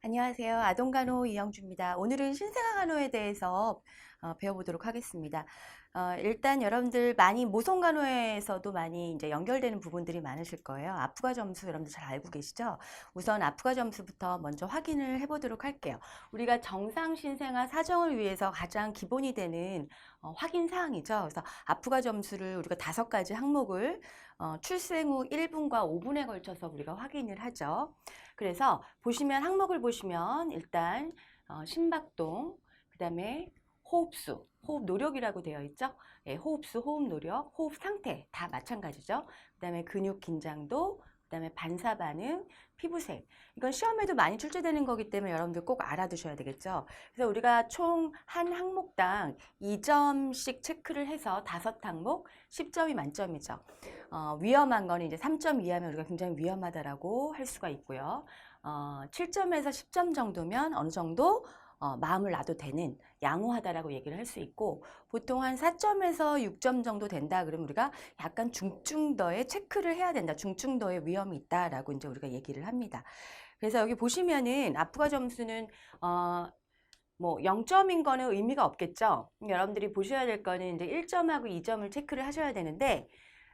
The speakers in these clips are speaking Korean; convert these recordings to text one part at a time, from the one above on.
안녕하세요. 아동간호 이영주입니다. 오늘은 신생아 간호에 대해서 배워보도록 하겠습니다. 일단 여러분들 많이 모성간호에서도 많이 이제 연결되는 부분들이 많으실 거예요. 아프가 점수 여러분들 잘 알고 계시죠? 우선 아프가 점수부터 먼저 확인을 해보도록 할게요. 우리가 정상 신생아 사정을 위해서 가장 기본이 되는 확인 사항이죠. 그래서 아프가 점수를 우리가 5가지 항목을 출생 후 1분과 5분에 걸쳐서 우리가 확인을 하죠. 그래서 보시면 항목을 보시면 일단 심박동, 그 다음에 호흡수, 호흡 노력이라고 되어 있죠. 예, 호흡수, 호흡 노력, 호흡 상태 다 마찬가지죠. 그 다음에 근육 긴장도, 그 다음에 반사 반응, 피부색. 이건 시험에도 많이 출제되는 거기 때문에 여러분들 꼭 알아두셔야 되겠죠. 그래서 우리가 총 한 항목당 2점씩 체크를 해서 5항목 10점이 만점이죠. 위험한 거는 이제 3점 이하면 우리가 굉장히 위험하다라고 할 수가 있고요. 7점에서 10점 정도면 어느 정도 마음을 놔도 되는 양호하다라고 얘기를 할 수 있고, 보통 한 4점에서 6점 정도 된다 그러면 우리가 약간 중증도의 체크를 해야 된다. 중증도의 위험이 있다라고 이제 우리가 얘기를 합니다. 그래서 여기 보시면은 아프가 점수는 뭐 0점인 거는 의미가 없겠죠. 여러분들이 보셔야 될 거는 이제 1점하고 2점을 체크를 하셔야 되는데,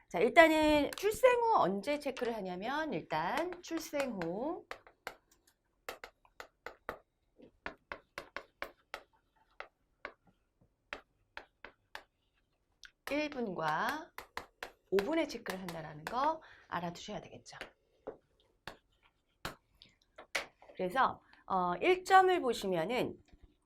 자, 일단은 출생 후 언제 체크를 하냐면, 일단 출생 후 1분과 5분에 체크를 한다는 거 알아두셔야 되겠죠. 그래서 1점을 보시면은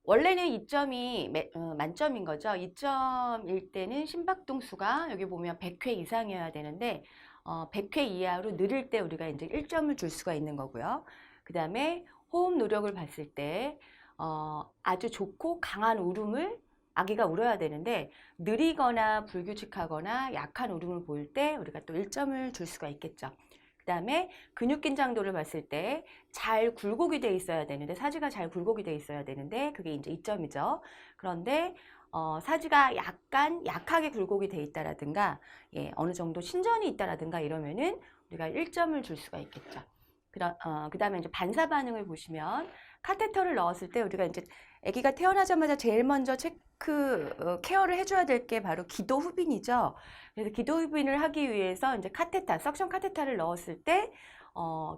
원래는 2점이 만점인 거죠. 2점일 때는 심박동 수가 여기 보면 100회 이상이어야 되는데 100회 이하로 느릴 때 우리가 이제 1점을 줄 수가 있는 거고요. 그 다음에 호흡 노력을 봤을 때 아주 좋고 강한 울음을 아기가 울어야 되는데 느리거나 불규칙하거나 약한 울음을 보일 때 우리가 또 1점을 줄 수가 있겠죠. 그 다음에 근육 긴장도를 봤을 때 잘 굴곡이 돼 있어야 되는데, 사지가 잘 굴곡이 돼 있어야 되는데 그게 이제 2점이죠. 그런데 사지가 약간 약하게 굴곡이 돼 있다라든가, 예, 어느 정도 신전이 있다라든가 이러면은 우리가 1점을 줄 수가 있겠죠. 그 다음에 이제 반사 반응을 보시면 카테터를 넣었을 때 우리가 이제 아기가 태어나자마자 제일 먼저 케어를 해줘야 될 게 바로 기도 후빈이죠. 그래서 기도 후빈을 하기 위해서 이제 석션 카테터를 넣었을 때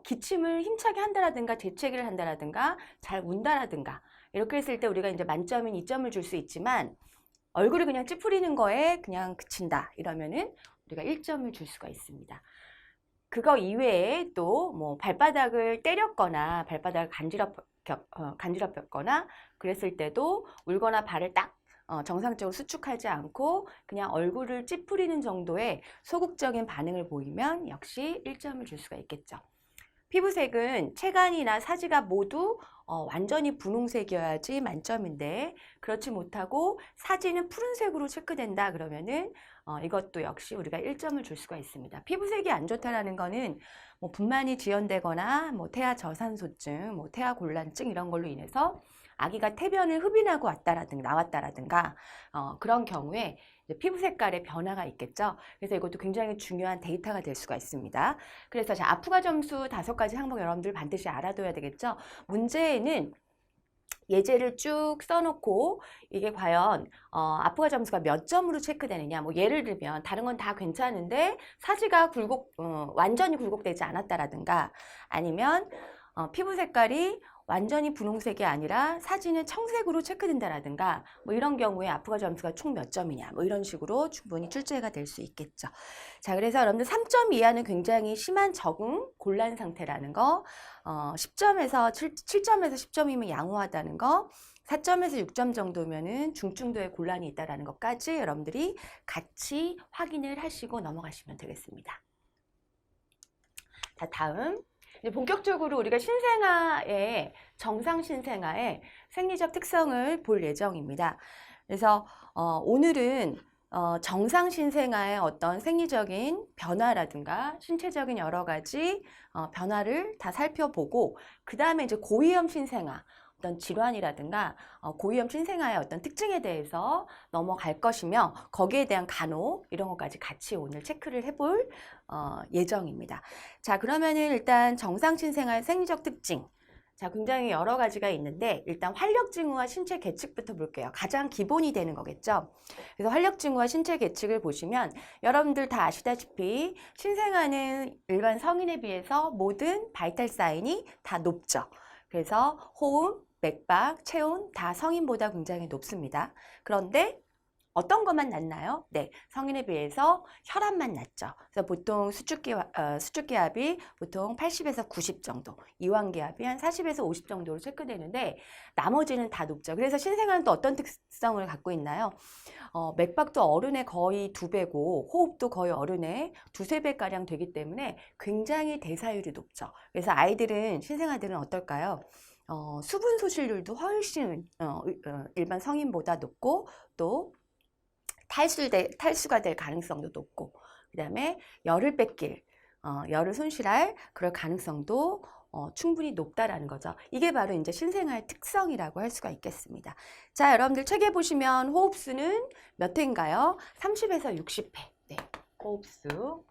기침을 힘차게 한다라든가 재채기를 한다라든가 잘 운다라든가 이렇게 했을 때 우리가 이제 만점인 2점을 줄 수 있지만, 얼굴이 그냥 찌푸리는 거에 그냥 그친다 이러면은 우리가 1점을 줄 수가 있습니다. 그거 이외에 또 뭐 발바닥을 때렸거나 발바닥을 간지럽혔거나 그랬을 때도 울거나 발을 딱 정상적으로 수축하지 않고 그냥 얼굴을 찌푸리는 정도의 소극적인 반응을 보이면 역시 1점을 줄 수가 있겠죠. 피부색은 체간이나 사지가 모두 완전히 분홍색이어야지 만점인데, 그렇지 못하고 사지는 푸른색으로 체크된다 그러면은 이것도 역시 우리가 1점을 줄 수가 있습니다. 피부색이 안 좋다라는 거는 뭐 분만이 지연되거나 뭐 태아 저산소증, 뭐 태아 곤란증 이런 걸로 인해서 아기가 태변을 흡인하고 나왔다라든가 그런 경우에 피부 색깔의 변화가 있겠죠. 그래서 이것도 굉장히 중요한 데이터가 될 수가 있습니다. 그래서 자, 아프가 점수 5가지 항목 여러분들 반드시 알아둬야 되겠죠. 문제에는 예제를 쭉 써놓고 이게 과연 아프가 점수가 몇 점으로 체크되느냐, 뭐 예를 들면 다른 건 다 괜찮은데 사지가 완전히 굴곡되지 않았다라든가, 아니면 피부 색깔이 완전히 분홍색이 아니라 사진은 청색으로 체크된다라든가, 뭐 이런 경우에 아프가 점수가 총 몇 점이냐, 뭐 이런 식으로 충분히 출제가 될 수 있겠죠. 자, 그래서 여러분들 3점 이하는 굉장히 심한 적응 곤란 상태라는 거, 10점에서 7점에서 10점이면 양호하다는 거, 4점에서 6점 정도면은 중증도의 곤란이 있다라는 것까지 여러분들이 같이 확인을 하시고 넘어가시면 되겠습니다. 자, 다음. 이제 본격적으로 우리가 정상 신생아의 생리적 특성을 볼 예정입니다. 그래서 오늘은 정상 신생아의 어떤 생리적인 변화라든가 신체적인 여러 가지 변화를 다 살펴보고, 그 다음에 이제 고위험 신생아 어떤 질환이라든가 고위험 신생아의 어떤 특징에 대해서 넘어갈 것이며, 거기에 대한 간호 이런 것까지 같이 오늘 체크를 해볼 예정입니다. 자, 그러면은 일단 정상 신생아의 생리적 특징. 자, 굉장히 여러 가지가 있는데 일단 활력증후와 신체 계측부터 볼게요. 가장 기본이 되는 거겠죠. 그래서 활력증후와 신체 계측을 보시면 여러분들 다 아시다시피 신생아는 일반 성인에 비해서 모든 바이탈 사인이 다 높죠. 그래서 호흡, 맥박, 체온 다 성인보다 굉장히 높습니다. 그런데 어떤 것만 낮나요? 네, 성인에 비해서 혈압만 낮죠. 그래서 보통 수축기압이 보통 80에서 90 정도, 이완기압이 한 40에서 50 정도로 체크되는데 나머지는 다 높죠. 그래서 신생아는 또 어떤 특성을 갖고 있나요? 맥박도 어른의 거의 2배고 호흡도 거의 어른의 2~3배가량 되기 때문에 굉장히 대사율이 높죠. 그래서 아이들은, 신생아들은 어떨까요? 수분 소실률도 훨씬 일반 성인보다 높고 또 탈수가 될 가능성도 높고 그 다음에 열을 뺏길, 열을 손실할 그럴 가능성도 충분히 높다라는 거죠. 이게 바로 이제 신생아의 특성이라고 할 수가 있겠습니다. 자, 여러분들 책에 보시면 호흡수는 몇 회인가요? 30에서 60회. 네, 호흡수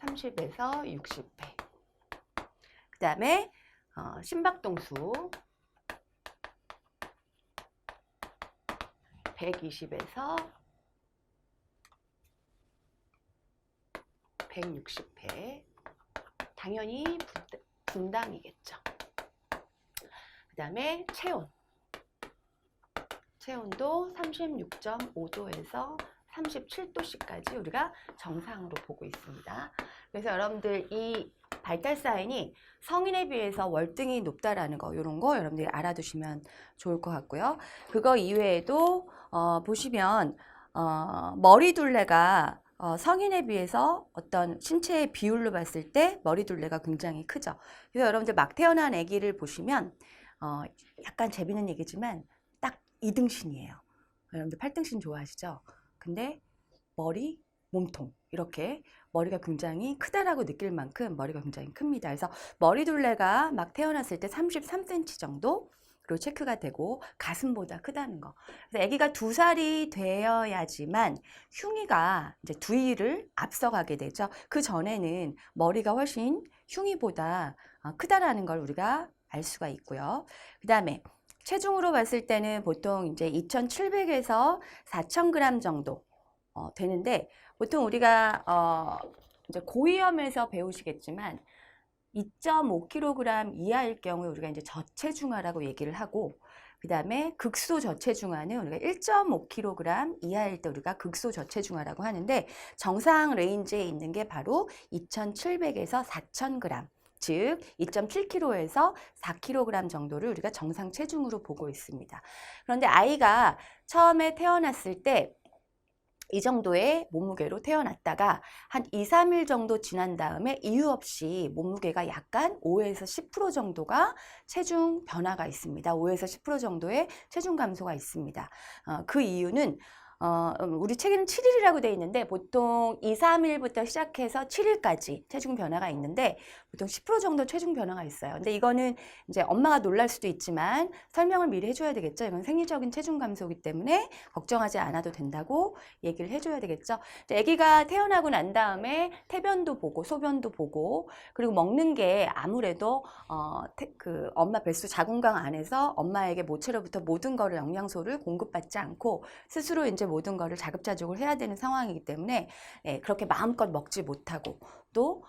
30에서 60회. 그 다음에 심박동수 120에서 160회. 당연히 분당이겠죠. 그 다음에 체온도 36.5도에서 37도씨까지 우리가 정상으로 보고 있습니다. 그래서 여러분들 이 바이탈 사인이 성인에 비해서 월등히 높다라는 거, 이런 거 여러분들이 알아두시면 좋을 것 같고요. 그거 이외에도 보시면 머리둘레가 성인에 비해서 어떤 신체의 비율로 봤을 때 머리둘레가 굉장히 크죠. 그래서 여러분들 막 태어난 아기를 보시면 약간 재밌는 얘기지만 딱 2등신이에요. 여러분들 8등신 좋아하시죠? 근데 머리, 몸통 이렇게 머리가 굉장히 크다라고 느낄 만큼 머리가 굉장히 큽니다. 그래서 머리둘레가 막 태어났을 때 33cm 정도로 체크가 되고 가슴보다 크다는 거. 그래서 아기가 2살이 되어야지만 흉이가 이제 두이를 앞서가게 되죠. 그 전에는 머리가 훨씬 흉이보다 크다라는 걸 우리가 알 수가 있고요. 그 다음에 체중으로 봤을 때는 보통 이제 2,700에서 4,000g 정도 되는데 보통 우리가 이제 고위험에서 배우시겠지만 2.5kg 이하일 경우에 우리가 이제 저체중아라고 얘기를 하고 그 다음에 극소 저체중아는 우리가 1.5kg 이하일 때 우리가 극소 저체중아라고 하는데 정상 레인지에 있는 게 바로 2,700에서 4,000g. 즉 2.7kg에서 4kg 정도를 우리가 정상 체중으로 보고 있습니다. 그런데 아이가 처음에 태어났을 때 이 정도의 몸무게로 태어났다가 한 2~3일 정도 지난 다음에 이유 없이 몸무게가 약간 5에서 10% 정도가 체중 변화가 있습니다. 5에서 10% 정도의 체중 감소가 있습니다. 그 이유는 우리 책에는 7일이라고 되어 있는데 보통 2~3일부터 시작해서 7일까지 체중 변화가 있는데 보통 10% 정도 체중 변화가 있어요. 근데 이거는 이제 엄마가 놀랄 수도 있지만 설명을 미리 해줘야 되겠죠. 이건 생리적인 체중 감소이기 때문에 걱정하지 않아도 된다고 얘기를 해줘야 되겠죠. 아기가 태어나고 난 다음에 태변도 보고 소변도 보고 그리고 먹는 게 아무래도 그 엄마 뱃속 자궁강 안에서 엄마에게 모체로부터 모든 거를 영양소를 공급받지 않고 스스로 이제 모든 거를 자급자족을 해야 되는 상황이기 때문에 그렇게 마음껏 먹지 못하고 또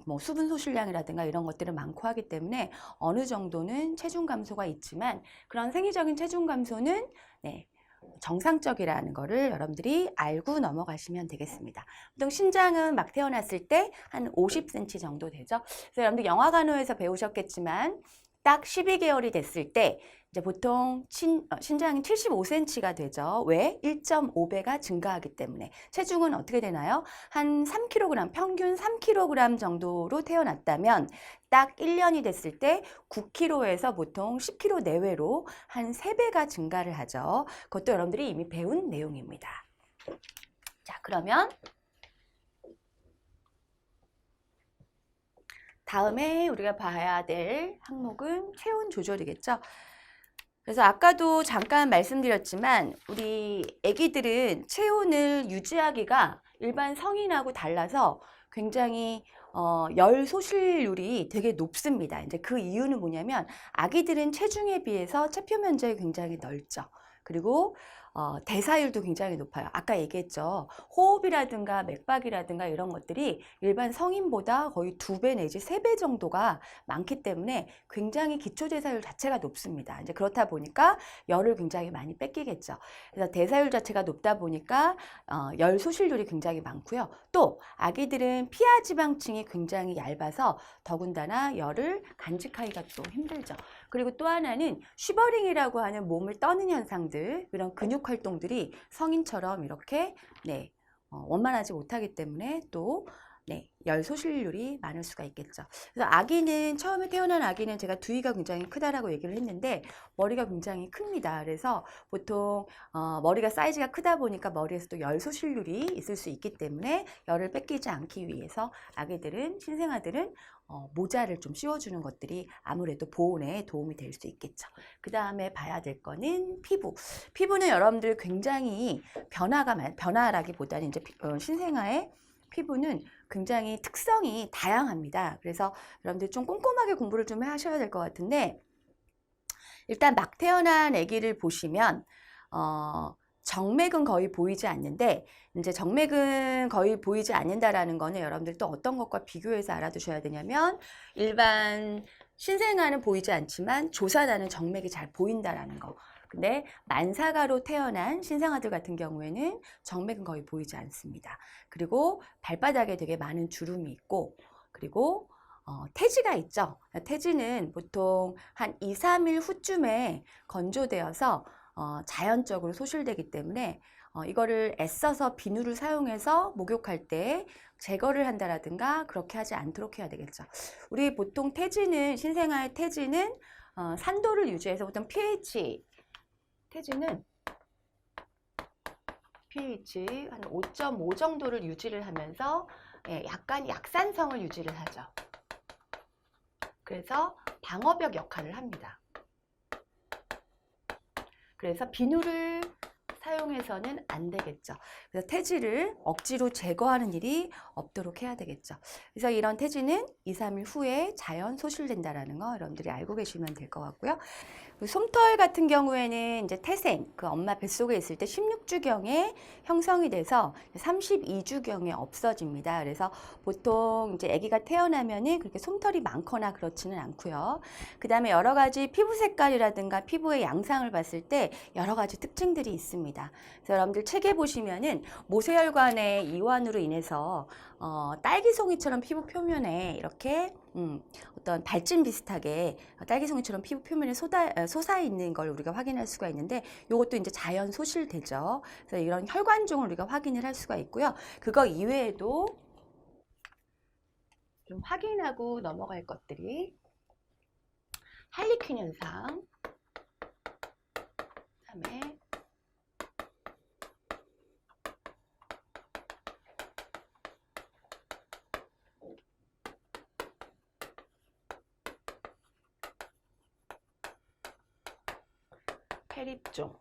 뭐 수분 소실량이라든가 이런 것들은 많고 하기 때문에 어느 정도는 체중 감소가 있지만 그런 생리적인 체중 감소는 정상적이라는 거를 여러분들이 알고 넘어가시면 되겠습니다. 보통 신장은 막 태어났을 때 한 50cm 정도 되죠. 그래서 여러분들 영아간호에서 배우셨겠지만 딱 12개월이 됐을 때 이제 보통 신장이 75cm가 되죠. 왜? 1.5배가 증가하기 때문에. 체중은 어떻게 되나요? 한 3kg, 평균 3kg 정도로 태어났다면 딱 1년이 됐을 때 9kg에서 보통 10kg 내외로 한 3배가 증가를 하죠. 그것도 여러분들이 이미 배운 내용입니다. 자, 그러면 다음에 우리가 봐야 될 항목은 체온 조절이겠죠. 그래서 아까도 잠깐 말씀드렸지만 우리 아기들은 체온을 유지하기가 일반 성인하고 달라서 굉장히 열 소실률이 되게 높습니다. 이제 그 이유는 뭐냐면 아기들은 체중에 비해서 체표 면적이 굉장히 넓죠. 그리고 대사율도 굉장히 높아요. 아까 얘기했죠. 호흡이라든가 맥박이라든가 이런 것들이 일반 성인보다 거의 2배 내지 3배 정도가 많기 때문에 굉장히 기초대사율 자체가 높습니다. 이제 그렇다 보니까 열을 굉장히 많이 뺏기겠죠. 그래서 대사율 자체가 높다 보니까 열 소실률이 굉장히 많고요. 또 아기들은 피하 지방층이 굉장히 얇아서 더군다나 열을 간직하기가 또 힘들죠. 그리고 또 하나는 쉬버링이라고 하는 몸을 떠는 현상들, 이런 근육 활동들이 성인처럼 이렇게 원만하지 못하기 때문에 또 열 소실률이 많을 수가 있겠죠. 그래서 아기는 처음에 태어난 아기는 제가 두위가 굉장히 크다라고 얘기를 했는데 머리가 굉장히 큽니다. 그래서 보통 머리가 사이즈가 크다 보니까 머리에서도 열 소실률이 있을 수 있기 때문에 열을 뺏기지 않기 위해서 아기들은 신생아들은 모자를 좀 씌워주는 것들이 아무래도 보온에 도움이 될 수 있겠죠. 그 다음에 봐야 될 거는 피부. 피부는 여러분들 굉장히 변화라기보다는 이제 신생아의 피부는 굉장히 특성이 다양합니다. 그래서 여러분들 좀 꼼꼼하게 공부를 좀 하셔야 될 것 같은데 일단 막 태어난 아기를 보시면 정맥은 거의 보이지 않는데 이제 정맥은 거의 보이지 않는다라는 거는 여러분들 또 어떤 것과 비교해서 알아두셔야 되냐면 일반 신생아는 보이지 않지만 조산아는 정맥이 잘 보인다라는 거. 근데 만사가로 태어난 신생아들 같은 경우에는 정맥은 거의 보이지 않습니다. 그리고 발바닥에 되게 많은 주름이 있고 그리고 태지가 있죠. 태지는 보통 한 2, 3일 후쯤에 건조되어서 자연적으로 소실되기 때문에 이거를 애써서 비누를 사용해서 목욕할 때 제거를 한다라든가 그렇게 하지 않도록 해야 되겠죠. 우리 보통 태지는 신생아의 태지는 산도를 유지해서 보통 태지는 pH 한 5.5 정도를 유지를 하면서 약간 약산성을 유지를 하죠. 그래서 방어벽 역할을 합니다. 그래서 비누를 사용해서는 안 되겠죠. 그래서 태지를 억지로 제거하는 일이 없도록 해야 되겠죠. 그래서 이런 태지는 2, 3일 후에 자연 소실된다라는 거 여러분들이 알고 계시면 될 것 같고요. 솜털 같은 경우에는 이제 태생, 그 엄마 뱃속에 있을 때 16주경에 형성이 돼서 32주경에 없어집니다. 그래서 보통 이제 아기가 태어나면은 그렇게 솜털이 많거나 그렇지는 않고요. 그 다음에 여러 가지 피부 색깔이라든가 피부의 양상을 봤을 때 여러 가지 특징들이 있습니다. 그래서 여러분들 책에 보시면은 모세혈관의 이완으로 인해서 딸기송이처럼 피부 표면에 이렇게 어떤 발진 비슷하게 딸기송이처럼 피부 표면에 솟아 있는 걸 우리가 확인할 수가 있는데 이것도 이제 자연 소실되죠. 그래서 이런 혈관종을 우리가 확인을 할 수가 있고요. 그거 이외에도 좀 확인하고 넘어갈 것들이 할리퀸 현상, 그다음에 페립종,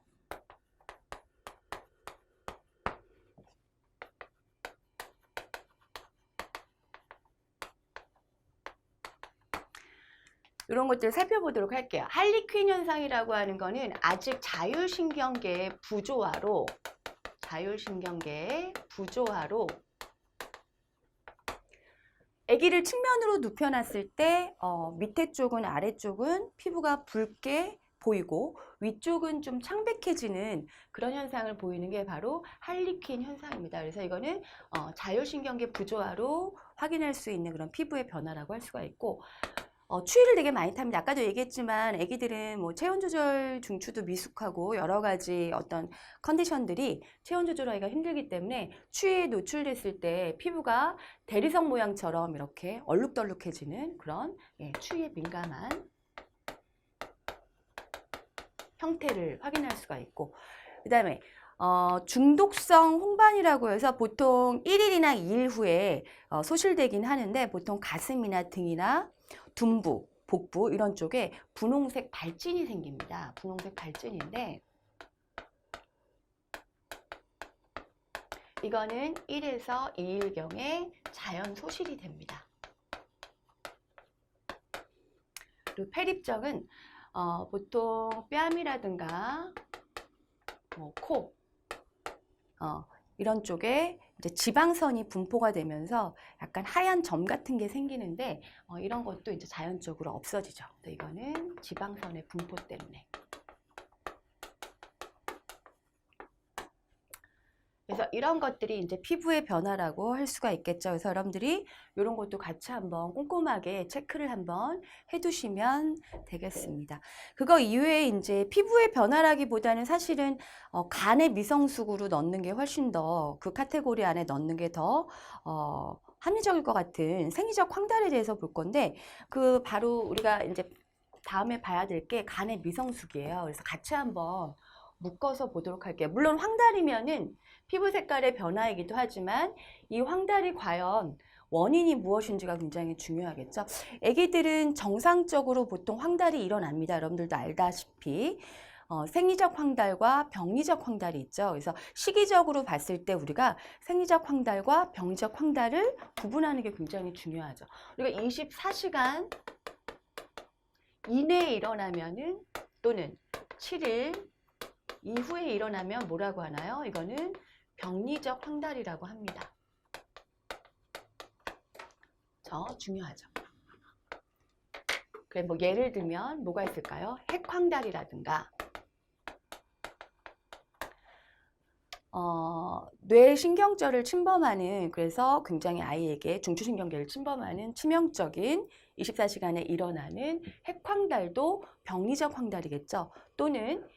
이런 것들을 살펴보도록 할게요. 할리퀸 현상이라고 하는 거는 아직 자율신경계의 부조화로 아기를 측면으로 눕혀놨을 때 밑에 쪽은 아래쪽은 피부가 붉게 보이고 위쪽은 좀 창백해지는 그런 현상을 보이는 게 바로 할리퀸 현상입니다. 그래서 이거는 자율신경계 부조화로 확인할 수 있는 그런 피부의 변화라고 할 수가 있고 추위를 되게 많이 탑니다. 아까도 얘기했지만 아기들은 뭐 체온 조절 중추도 미숙하고 여러 가지 어떤 컨디션들이 체온 조절하기가 힘들기 때문에 추위에 노출됐을 때 피부가 대리석 모양처럼 이렇게 얼룩덜룩해지는 그런 추위에 민감한 형태를 확인할 수가 있고 그 다음에 중독성 홍반이라고 해서 보통 1일이나 2일 후에 소실되긴 하는데 보통 가슴이나 등이나 둔부, 복부 이런 쪽에 분홍색 발진이 생깁니다. 분홍색 발진인데 이거는 1에서 2일경에 자연 소실이 됩니다. 그리고 폐립적은 보통 뺨이라든가 코 이런 쪽에 이제 지방선이 분포가 되면서 약간 하얀 점 같은 게 생기는데 이런 것도 이제 자연적으로 없어지죠. 이거는 지방선의 분포 때문에. 그래서 이런 것들이 이제 피부의 변화라고 할 수가 있겠죠. 그래서 여러분들이 이런 것도 같이 한번 꼼꼼하게 체크를 한번 해두시면 되겠습니다. 그거 이외에 이제 피부의 변화라기보다는 사실은 간의 미성숙으로 넣는 게 훨씬 더 그 카테고리 안에 넣는 게 더 합리적일 것 같은 생리적 황달에 대해서 볼 건데 그 바로 우리가 이제 다음에 봐야 될 게 간의 미성숙이에요. 그래서 같이 한번 묶어서 보도록 할게요. 물론 황달이면은 피부 색깔의 변화이기도 하지만 이 황달이 과연 원인이 무엇인지가 굉장히 중요하겠죠. 아기들은 정상적으로 보통 황달이 일어납니다. 여러분들도 알다시피 생리적 황달과 병리적 황달이 있죠. 그래서 시기적으로 봤을 때 우리가 생리적 황달과 병리적 황달을 구분하는 게 굉장히 중요하죠. 우리가 24시간 이내에 일어나면은 또는 7일 이후에 일어나면 뭐라고 하나요? 이거는 병리적 황달이라고 합니다. 중요하죠. 그래, 뭐 예를 들면 뭐가 있을까요? 핵황달이라든가 뇌신경절을 침범하는, 그래서 굉장히 아이에게 중추신경계를 침범하는 치명적인 24시간에 일어나는 핵황달도 병리적 황달이겠죠. 또는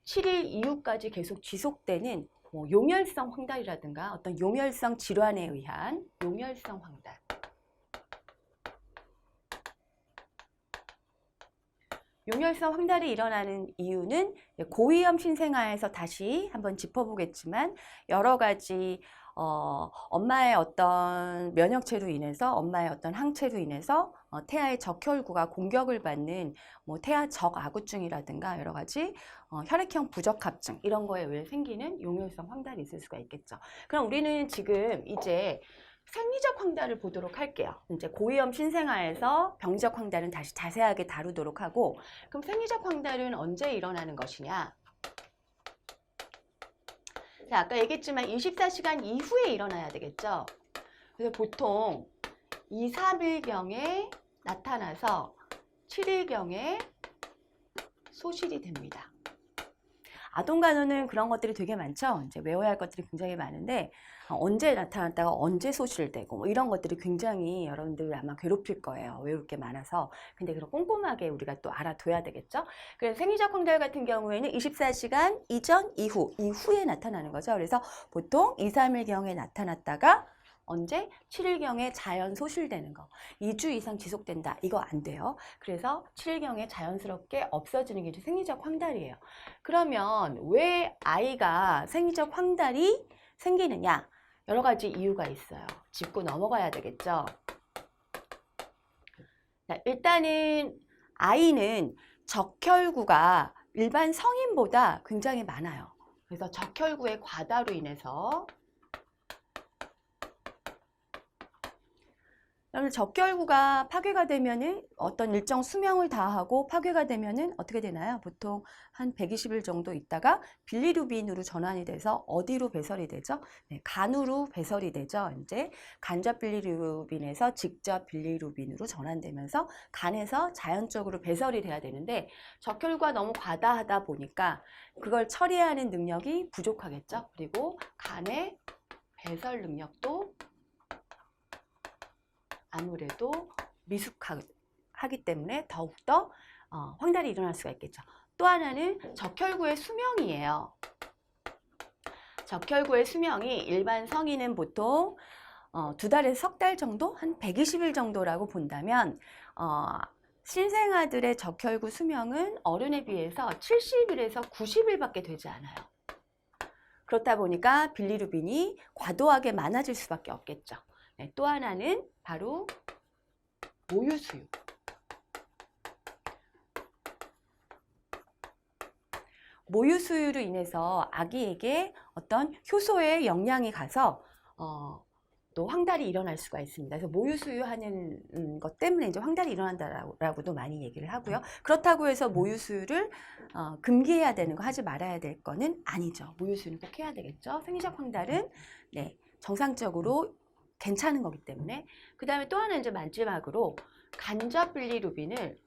7일 이후까지 계속 지속되는 용혈성 황달이라든가 어떤 용혈성 질환에 의한 용혈성 황달. 용혈성 황달이 일어나는 이유는 고위험 신생아에서 다시 한번 짚어보겠지만 여러 가지 엄마의 어떤 면역체로 인해서, 엄마의 어떤 항체로 인해서 태아의 적혈구가 공격을 받는 태아 적아구증이라든가 여러 가지 혈액형 부적합증 이런 거에 의해 생기는 용혈성 황달이 있을 수가 있겠죠. 그럼 우리는 지금 이제 생리적 황달을 보도록 할게요. 이제 고위험 신생아에서 병리적 황달은 다시 자세하게 다루도록 하고, 그럼 생리적 황달은 언제 일어나는 것이냐? 자, 아까 얘기했지만 24시간 이후에 일어나야 되겠죠. 그래서 보통 2, 3일경에 나타나서 7일경에 소실이 됩니다. 아동간호는 그런 것들이 되게 많죠. 이제 외워야 할 것들이 굉장히 많은데 언제 나타났다가 언제 소실되고 이런 것들이 굉장히 여러분들 아마 괴롭힐 거예요. 외울 게 많아서. 근데 그걸 꼼꼼하게 우리가 또 알아둬야 되겠죠. 그래서 생리적 황달 같은 경우에는 24시간 이전, 이후에 나타나는 거죠. 그래서 보통 2, 3일경에 나타났다가 언제? 7일경에 자연 소실되는 거. 2주 이상 지속된다. 이거 안 돼요. 그래서 7일경에 자연스럽게 없어지는 게 생리적 황달이에요. 그러면 왜 아이가 생리적 황달이 생기느냐? 여러 가지 이유가 있어요. 짚고 넘어가야 되겠죠. 자, 일단은 아이는 적혈구가 일반 성인보다 굉장히 많아요. 그래서 적혈구의 과다로 인해서 그러면 적혈구가 파괴가 되면은 어떤 일정 수명을 다하고 파괴가 되면은 어떻게 되나요? 보통 한 120일 정도 있다가 빌리루빈으로 전환이 돼서 어디로 배설이 되죠? 네, 간으로 배설이 되죠. 이제 간접 빌리루빈에서 직접 빌리루빈으로 전환되면서 간에서 자연적으로 배설이 돼야 되는데 적혈구가 너무 과다하다 보니까 그걸 처리하는 능력이 부족하겠죠. 그리고 간의 배설 능력도 아무래도 미숙하기 때문에 더욱더 황달이 일어날 수가 있겠죠. 또 하나는 적혈구의 수명이에요. 적혈구의 수명이 일반 성인은 보통 2달에서 석 달 정도? 한 120일 정도라고 본다면 신생아들의 적혈구 수명은 어른에 비해서 70일에서 90일밖에 되지 않아요. 그렇다 보니까 빌리루빈이 과도하게 많아질 수밖에 없겠죠. 네, 또 하나는 바로 모유수유. 모유수유로 인해서 아기에게 어떤 효소의 영양이 가서 또 황달이 일어날 수가 있습니다. 그래서 모유수유하는 것 때문에 이제 황달이 일어난다라고도 많이 얘기를 하고요. 그렇다고 해서 모유수유를 금기해야 되는 거, 하지 말아야 될 거는 아니죠. 모유수유는 꼭 해야 되겠죠. 생리적 황달은 네, 정상적으로 괜찮은 거기 때문에. 그 다음에 또 하나 이제 마지막으로 간접 빌리루빈을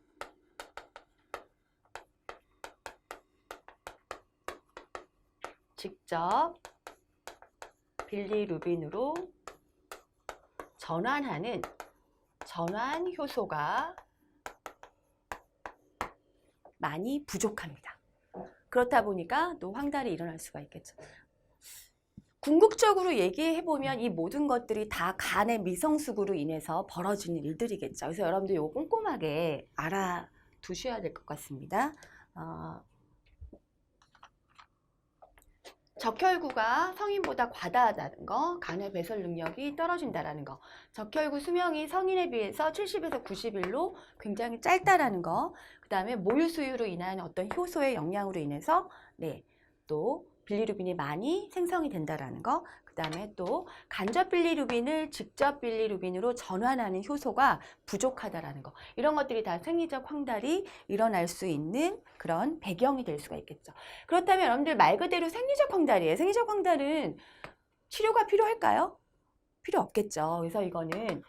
직접 빌리루빈으로 전환하는 전환 효소가 많이 부족합니다. 그렇다 보니까 또 황달이 일어날 수가 있겠죠. 궁극적으로 얘기해보면 이 모든 것들이 다 간의 미성숙으로 인해서 벌어지는 일들이겠죠. 그래서 여러분들 이거 꼼꼼하게 알아두셔야 될 것 같습니다. 적혈구가 성인보다 과다하다는 거, 간의 배설 능력이 떨어진다라는 거, 적혈구 수명이 성인에 비해서 70에서 90일로 굉장히 짧다라는 거, 그 다음에 모유수유로 인한 어떤 효소의 영향으로 인해서 네, 또 빌리루빈이 많이 생성이 된다라는 거, 그 다음에 또 간접 빌리루빈을 직접 빌리루빈으로 전환하는 효소가 부족하다라는 거, 이런 것들이 다 생리적 황달이 일어날 수 있는 그런 배경이 될 수가 있겠죠. 그렇다면 여러분들 말 그대로 생리적 황달이에요. 생리적 황달은 치료가 필요할까요? 필요 없겠죠. 그래서 이거는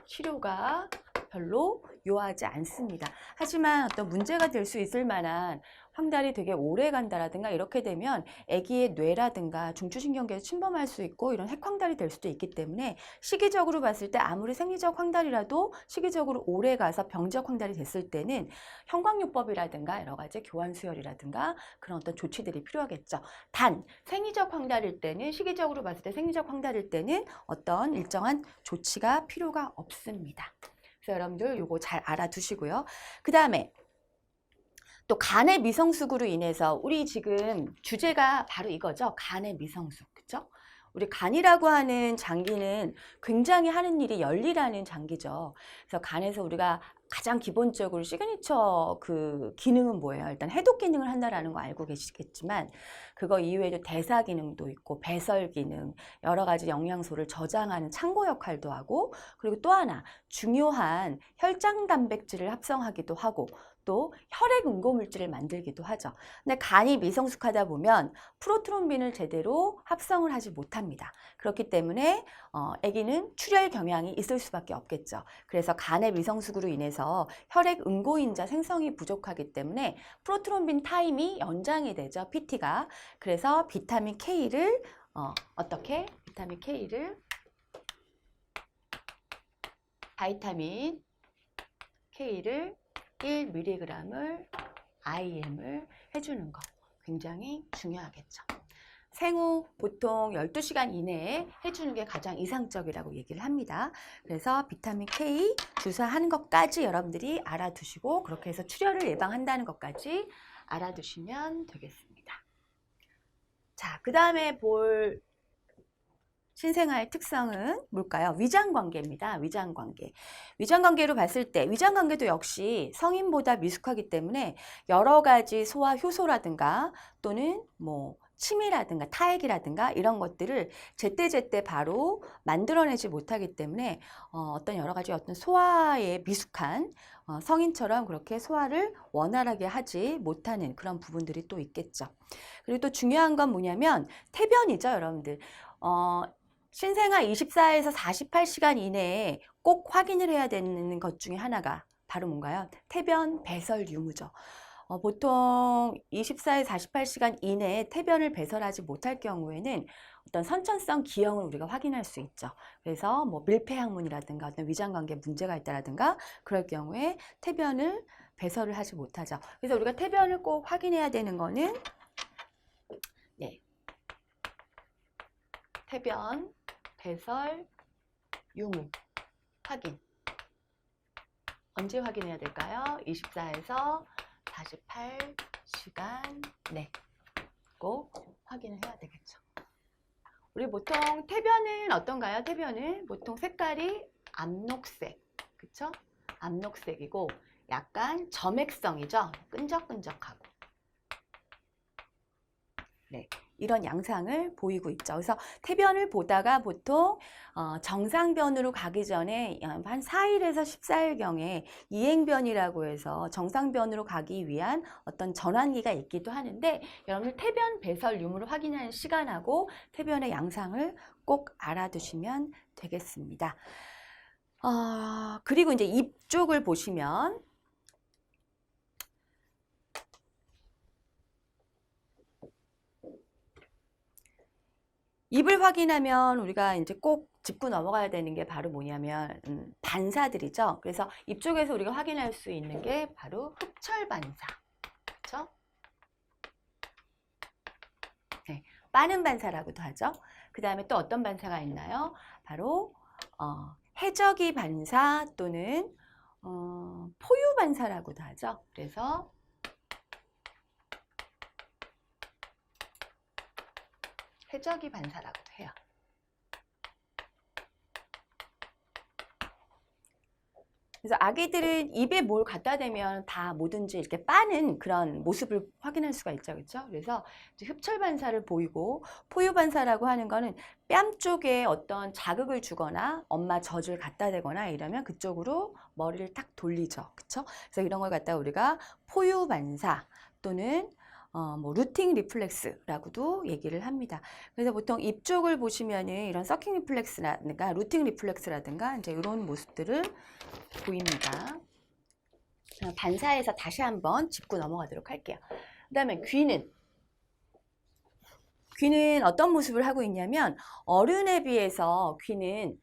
치료가 별로 요하지 않습니다. 하지만 어떤 문제가 될 수 있을 만한 황달이 되게 오래 간다라든가 이렇게 되면 아기의 뇌라든가 중추신경계에 침범할 수 있고 이런 핵황달이 될 수도 있기 때문에 시기적으로 봤을 때 아무리 생리적 황달이라도 시기적으로 오래 가서 병적 황달이 됐을 때는 형광요법이라든가 여러 가지 교환수혈이라든가 그런 어떤 조치들이 필요하겠죠. 단 생리적 황달일 때는 시기적으로 봤을 때 생리적 황달일 때는 어떤 일정한 조치가 필요가 없습니다. 그래서 여러분들 요거 잘 알아두시고요. 그 다음에 또 간의 미성숙으로 인해서 우리 지금 주제가 바로 이거죠. 간의 미성숙. 그렇죠? 우리 간이라고 하는 장기는 굉장히 하는 일이 열일하는 장기죠. 그래서 간에서 우리가 가장 기본적으로 시그니처 그 기능은 뭐예요? 일단 해독 기능을 한다라는 거 알고 계시겠지만 그거 이외에도 대사 기능도 있고 배설 기능, 여러 가지 영양소를 저장하는 창고 역할도 하고 그리고 또 하나 중요한 혈장 단백질을 합성하기도 하고 또 혈액 응고물질을 만들기도 하죠. 근데 간이 미성숙하다 보면 프로트롬빈을 제대로 합성을 하지 못합니다. 그렇기 때문에 아기는 출혈 경향이 있을 수밖에 없겠죠. 그래서 간의 미성숙으로 인해서 혈액 응고인자 생성이 부족하기 때문에 프로트롬빈 타임이 연장이 되죠. PT가. 그래서 비타민 K를 어떻게? 비타민 K를 바이타민 K를 1mg을 IM을 해주는 거 굉장히 중요하겠죠. 생후 보통 12시간 이내에 해주는 게 가장 이상적이라고 얘기를 합니다. 그래서 비타민 K 주사하는 것까지 여러분들이 알아두시고 그렇게 해서 출혈을 예방한다는 것까지 알아두시면 되겠습니다. 자, 그 다음에 볼 신생아의 특성은 뭘까요? 위장관계입니다. 위장관계. 위장관계로 봤을 때 위장관계도 역시 성인보다 미숙하기 때문에 여러 가지 소화 효소라든가 또는 뭐 침이라든가 타액이라든가 이런 것들을 제때제때 바로 만들어내지 못하기 때문에 어떤 여러 가지 어떤 소화에 미숙한 성인처럼 그렇게 소화를 원활하게 하지 못하는 그런 부분들이 또 있겠죠. 그리고 또 중요한 건 뭐냐면 태변이죠, 여러분들. 신생아 24에서 48시간 이내에 꼭 확인을 해야 되는 것 중에 하나가 바로 뭔가요? 태변 배설 유무죠. 보통 24에서 48시간 이내에 태변을 배설하지 못할 경우에는 어떤 선천성 기형을 우리가 확인할 수 있죠. 그래서 뭐 밀폐항문이라든가 어떤 위장관계 문제가 있다라든가 그럴 경우에 태변을 배설을 하지 못하죠. 그래서 우리가 태변을 꼭 확인해야 되는 거는 네. 태변 배설 유무 확인. 언제 확인해야 될까요? 24에서 48시간 네, 꼭 확인을 해야 되겠죠. 우리 보통 태변은 어떤가요? 태변은 보통 색깔이 암록색, 그쵸? 암록색이고 약간 점액성이죠. 끈적끈적하고. 네, 이런 양상을 보이고 있죠. 그래서 태변을 보다가 보통 정상변으로 가기 전에 한 4일에서 14일경에 이행변이라고 해서 정상변으로 가기 위한 어떤 전환기가 있기도 하는데 여러분들 태변 배설 유무를 확인하는 시간하고 태변의 양상을 꼭 알아두시면 되겠습니다. 그리고 이제 입 쪽을 보시면 입을 확인하면 우리가 이제 꼭 짚고 넘어가야 되는 게 바로 뭐냐면 반사들이죠. 그래서 입 쪽에서 우리가 확인할 수 있는 게 바로 흡철 반사. 그렇죠? 네, 빠는 반사라고도 하죠. 그 다음에 또 어떤 반사가 있나요? 바로 해저기 반사 또는 포유 반사라고도 하죠. 그래서 해저기 반사라고도 해요. 그래서 아기들은 입에 뭘 갖다 대면 다 뭐든지 이렇게 빠는 그런 모습을 확인할 수가 있죠. 그렇죠? 그래서 흡철 반사를 보이고 포유 반사라고 하는 거는 뺨 쪽에 어떤 자극을 주거나 엄마 젖을 갖다 대거나 이러면 그쪽으로 머리를 딱 돌리죠. 그렇죠? 그래서 이런 걸 갖다 우리가 포유 반사 또는 뭐 루팅 리플렉스라고도 얘기를 합니다. 그래서 보통 입 쪽을 보시면은 이런 서킹 리플렉스라든가 루팅 리플렉스라든가 이제 이런 모습들을 보입니다. 반사해서 다시 한번 짚고 넘어가도록 할게요. 그 다음에 귀는 어떤 모습을 하고 있냐면 어른에 비해서 귀는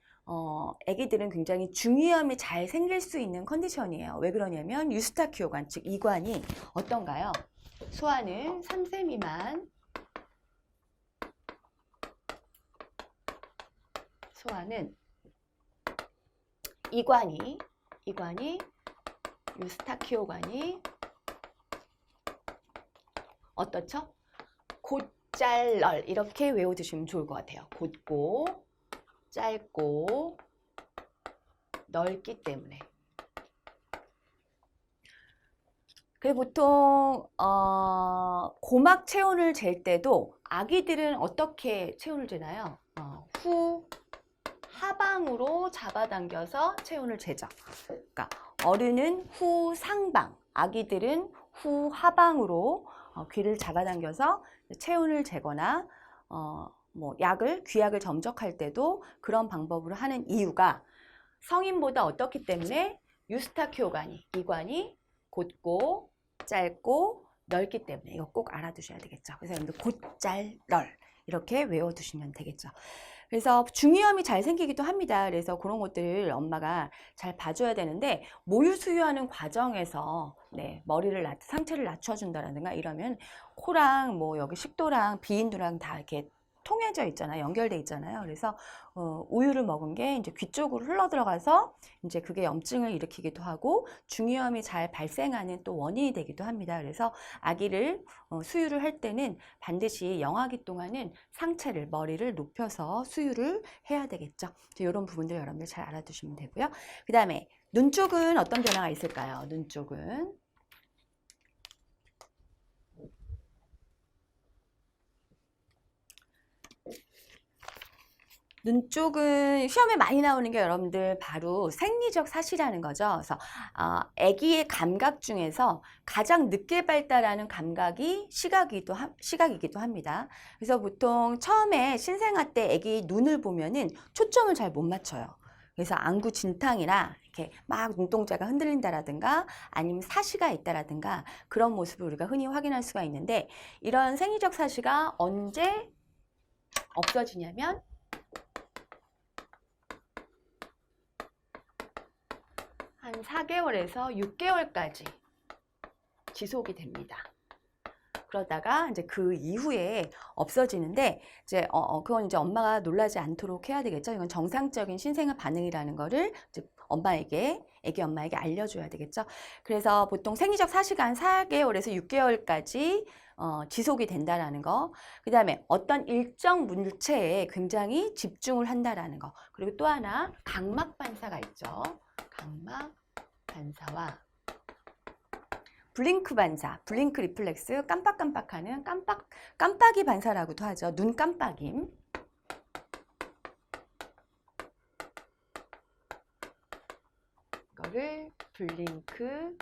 아기들은 굉장히 중이염이 잘 생길 수 있는 컨디션이에요. 왜 그러냐면 유스타키오관 즉 이관이 어떤가요? 소아는 3세 미만 소아는 이관이 유스타키오관이 어떻죠? 곧잘널 이렇게 외워두시면 좋을 것 같아요. 곧고 짧고 넓기 때문에. 그리고 보통 고막 체온을 잴 때도 아기들은 어떻게 체온을 재나요? 후 하방으로 잡아당겨서 체온을 재죠. 그러니까 어른은 후 상방, 아기들은 후 하방으로 귀를 잡아당겨서 체온을 재거나 뭐 귀약을 점적할 때도 그런 방법으로 하는 이유가 성인보다 어떻기 때문에 유스타키오관이 이관이 곧고 짧고 넓기 때문에 이거 꼭 알아두셔야 되겠죠. 그래서 여러분들 곧잘널 이렇게 외워두시면 되겠죠. 그래서 중이염이 잘 생기기도 합니다. 그래서 그런 것들을 엄마가 잘 봐줘야 되는데 모유 수유하는 과정에서 상체를 낮춰준다라든가 이러면 코랑 뭐 여기 식도랑 비인두랑 다 이렇게 통해져 있잖아요. 연결돼 있잖아요. 그래서 우유를 먹은 게 이제 귀 쪽으로 흘러 들어가서 이제 그게 염증을 일으키기도 하고 중이염이 잘 발생하는 또 원인이 되기도 합니다. 그래서 아기를 수유를 할 때는 반드시 영아기 동안은 머리를 높여서 수유를 해야 되겠죠. 이런 부분들 여러분들 잘 알아두시면 되고요. 그 다음에 눈 쪽은 어떤 변화가 있을까요? 눈 쪽은 눈 쪽은 시험에 많이 나오는 게 여러분들 바로 생리적 사시라는 거죠. 그래서 아기의 감각 중에서 가장 늦게 발달하는 감각이 시각이기도 합니다. 그래서 보통 처음에 신생아 때 아기 눈을 보면은 초점을 잘 못 맞춰요. 그래서 안구 진탕이나 이렇게 막 눈동자가 흔들린다라든가 아니면 사시가 있다라든가 그런 모습을 우리가 흔히 확인할 수가 있는데 이런 생리적 사시가 언제 없어지냐면 한 4개월에서 6개월까지 지속이 됩니다. 그러다가 이제 그 이후에 없어지는데 이제 그건 이제 엄마가 놀라지 않도록 해야 되겠죠. 이건 정상적인 신생아 반응이라는 거를 이제 애기 엄마에게 알려줘야 되겠죠. 그래서 보통 생리적 사시가 한 4개월에서 6개월까지 지속이 된다라는 거. 그 다음에 어떤 일정 물체에 굉장히 집중을 한다라는 거. 그리고 또 하나 각막 반사가 있죠. 각막 반사와 블링크 반사, 블링크 리플렉스, 깜빡깜빡하는 깜빡이 반사라고도 하죠. 눈 깜빡임. 이거를 블링크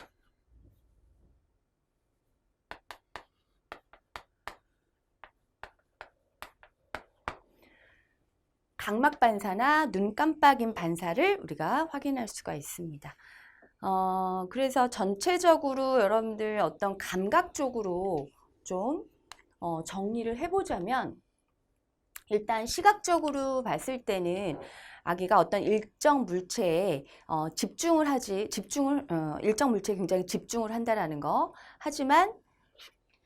각막 반사나 눈 깜빡임 반사를 우리가 확인할 수가 있습니다. 그래서 전체적으로 여러분들 어떤 감각적으로 좀 정리를 해보자면, 일단 시각적으로 봤을 때는 아기가 어떤 일정 물체에 일정 물체에 굉장히 집중을 한다라는 거. 하지만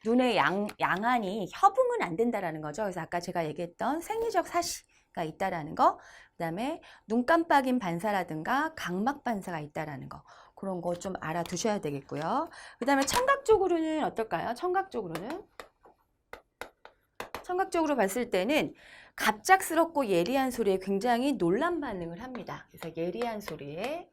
눈의 양안이 협응은 안 된다라는 거죠. 그래서 아까 제가 얘기했던 생리적 사시가 있다라는 거, 그다음에 눈 깜빡임 반사라든가 각막 반사가 있다라는 거, 그런 거 좀 알아두셔야 되겠고요. 그다음에 청각적으로는 어떨까요? 청각적으로 봤을 때는 갑작스럽고 예리한 소리에 굉장히 놀란 반응을 합니다. 그래서 예리한 소리에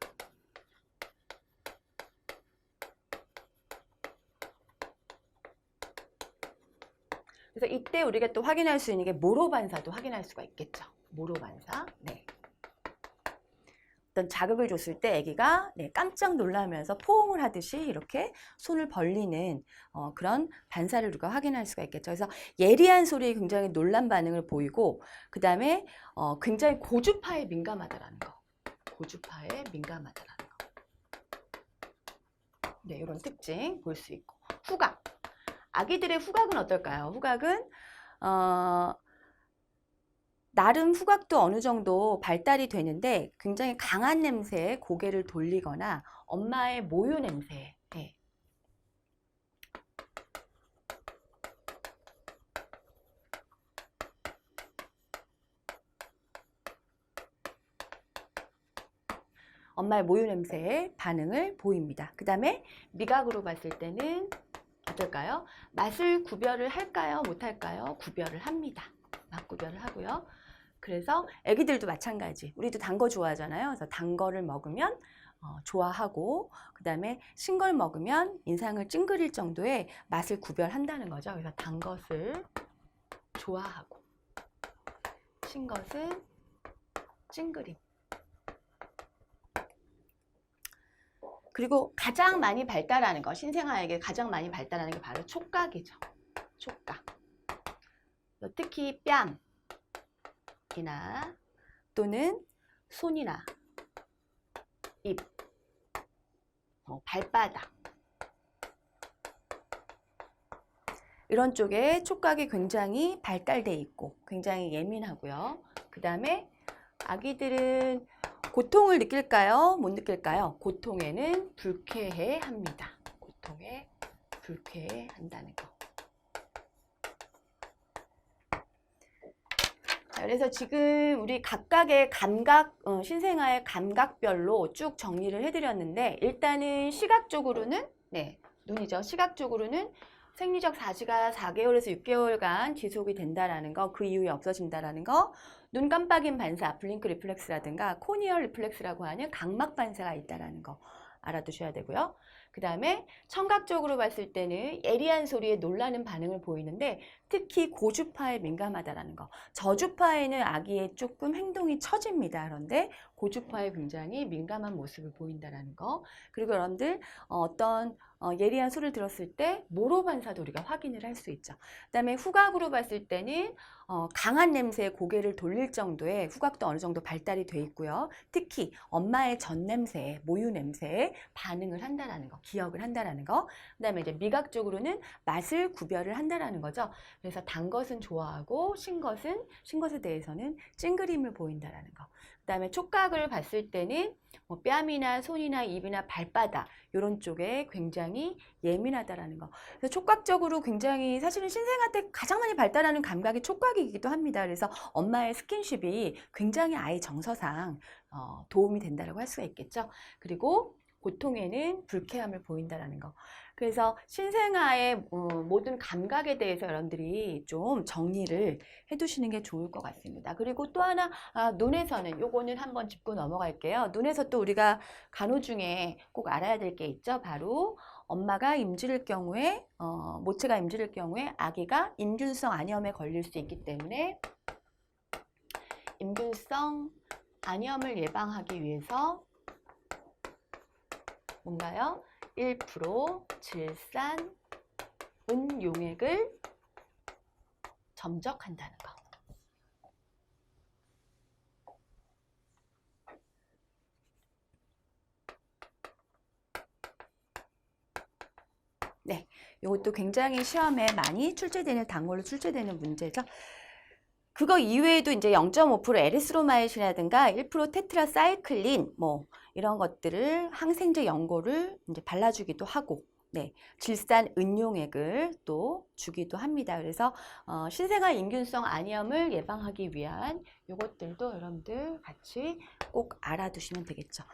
그래서 이때 우리가 또 확인할 수 있는 게 모로 반사도 확인할 수가 있겠죠. 모로 반사. 네. 어떤 자극을 줬을 때 아기가 깜짝 놀라면서 포옹을 하듯이 이렇게 손을 벌리는 그런 반사를 우리가 확인할 수가 있겠죠. 그래서 예리한 소리에 굉장히 놀란 반응을 보이고, 그 다음에 굉장히 고주파에 민감하다라는 거. 고주파에 민감하다라는 거. 네, 이런 특징 볼 수 있고. 후각. 아기들의 후각은 어떨까요? 후각은 나름 후각도 어느 정도 발달이 되는데 굉장히 강한 냄새에 고개를 돌리거나 엄마의 모유 냄새, 엄마의 모유 냄새에 반응을 보입니다. 그 다음에 미각으로 봤을 때는 어떨까요? 맛을 구별을 할까요? 못할까요? 구별을 합니다. 맛 구별을 하고요. 그래서 애기들도 마찬가지. 우리도 단 거 좋아하잖아요. 그래서 단 거를 먹으면 좋아하고, 그 다음에 신 걸 먹으면 인상을 찡그릴 정도의 맛을 구별한다는 거죠. 그래서 단 것을 좋아하고, 신 것은 찡그림. 그리고 가장 많이 발달하는 거, 신생아에게 가장 많이 발달하는 게 바로 촉각이죠. 촉각. 특히 뺨이나 또는 손이나 입, 발바닥, 이런 쪽에 촉각이 굉장히 발달돼 있고 굉장히 예민하고요. 그 다음에 아기들은 고통을 느낄까요? 못 느낄까요? 고통에는 불쾌해 합니다. 고통에 불쾌해 한다는 거. 그래서 지금 우리 각각의 감각, 신생아의 감각별로 쭉 정리를 해드렸는데, 일단은 시각적으로는, 눈이죠. 시각적으로는 생리적 사시가 4개월에서 6개월간 지속이 된다라는 거, 그 이후에 없어진다라는 거, 눈 깜빡임 반사, 블링크 리플렉스라든가 코니얼 리플렉스라고 하는 각막 반사가 있다라는 거 알아두셔야 되고요. 그 다음에 청각적으로 봤을 때는 예리한 소리에 놀라는 반응을 보이는데, 특히 고주파에 민감하다라는 거. 저주파에는 아기의 조금 행동이 처집니다. 그런데 고주파에 굉장히 민감한 모습을 보인다라는 거. 그리고 여러분들 어떤 예리한 소리를 들었을 때 모로 반사도 우리가 확인을 할 수 있죠. 그 다음에 후각으로 봤을 때는 강한 냄새에 고개를 돌릴 정도의 후각도 어느 정도 발달이 돼 있고요. 특히 엄마의 전 냄새에, 모유 냄새에 반응을 한다라는 거, 기억을 한다라는 거. 그 다음에 이제 미각적으로는 맛을 구별을 한다라는 거죠. 그래서 단 것은 좋아하고 신 것에 대해서는 찡그림을 보인다라는 거. 그 다음에 촉각을 봤을 때는 뺨이나 손이나 입이나 발바닥 이런 쪽에 굉장히 예민하다라는 거. 그래서 촉각적으로 굉장히 사실은 신생아 때 가장 많이 발달하는 감각이 촉각이기도 합니다. 그래서 엄마의 스킨십이 굉장히 아이 정서상 도움이 된다고 할 수가 있겠죠. 그리고 고통에는 불쾌함을 보인다라는 거. 그래서 신생아의 모든 감각에 대해서 여러분들이 좀 정리를 해두시는 게 좋을 것 같습니다. 그리고 또 하나, 눈에서는 요거는 한번 짚고 넘어갈게요. 눈에서 또 우리가 간호 중에 꼭 알아야 될 게 있죠. 바로 엄마가 임질일 경우에 모체가 임질일 경우에 아기가 임균성 안염에 걸릴 수 있기 때문에 임균성 안염을 예방하기 위해서 뭔가요? 1% 질산 은용액을 점적한다는 거. 네, 이것도 굉장히 시험에 많이 출제되는 단골로 출제되는 문제죠. 그거 이외에도 이제 0.5% 에리스로마이신이라든가 1% 테트라사이클린 뭐 이런 것들을 항생제 연고를 이제 발라주기도 하고, 네, 질산 은용액을 또 주기도 합니다. 그래서 신생아 임균성 안염을 예방하기 위한 이것들도 여러분들 같이 꼭 알아두시면 되겠죠.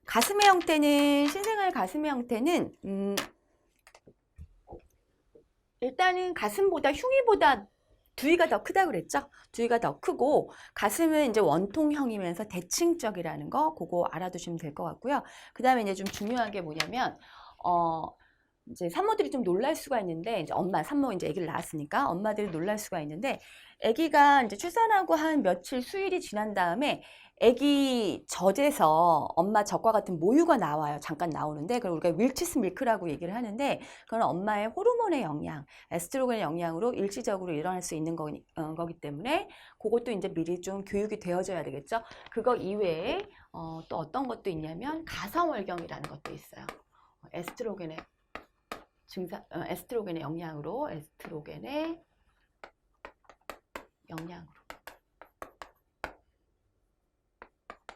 가슴의 형태는 신생아 가슴의 형태는 일단은 가슴보다 흉위보다 두위가 더 크다고 그랬죠? 두위가 더 크고 가슴은 이제 원통형이면서 대칭적이라는 거 그거 알아두시면 될 것 같고요. 그 다음에 이제 좀 중요한 게 뭐냐면 이제 산모들이 좀 놀랄 수가 있는데 이제 산모 이제 아기를 낳았으니까 엄마들이 놀랄 수가 있는데 아기가 이제 출산하고 한 며칠 수일이 지난 다음에 아기 젖에서 엄마 젖과 같은 모유가 나와요. 잠깐 나오는데 그걸 우리가 윌치스 밀크라고 얘기를 하는데 그건 엄마의 호르몬의 영향, 에스트로겐의 영향으로 일시적으로 일어날 수 있는 거기 때문에 그것도 이제 미리 좀 교육이 되어져야 되겠죠. 그거 이외에 또 어떤 것도 있냐면 가성월경이라는 것도 있어요. 에스트로겐의 영향으로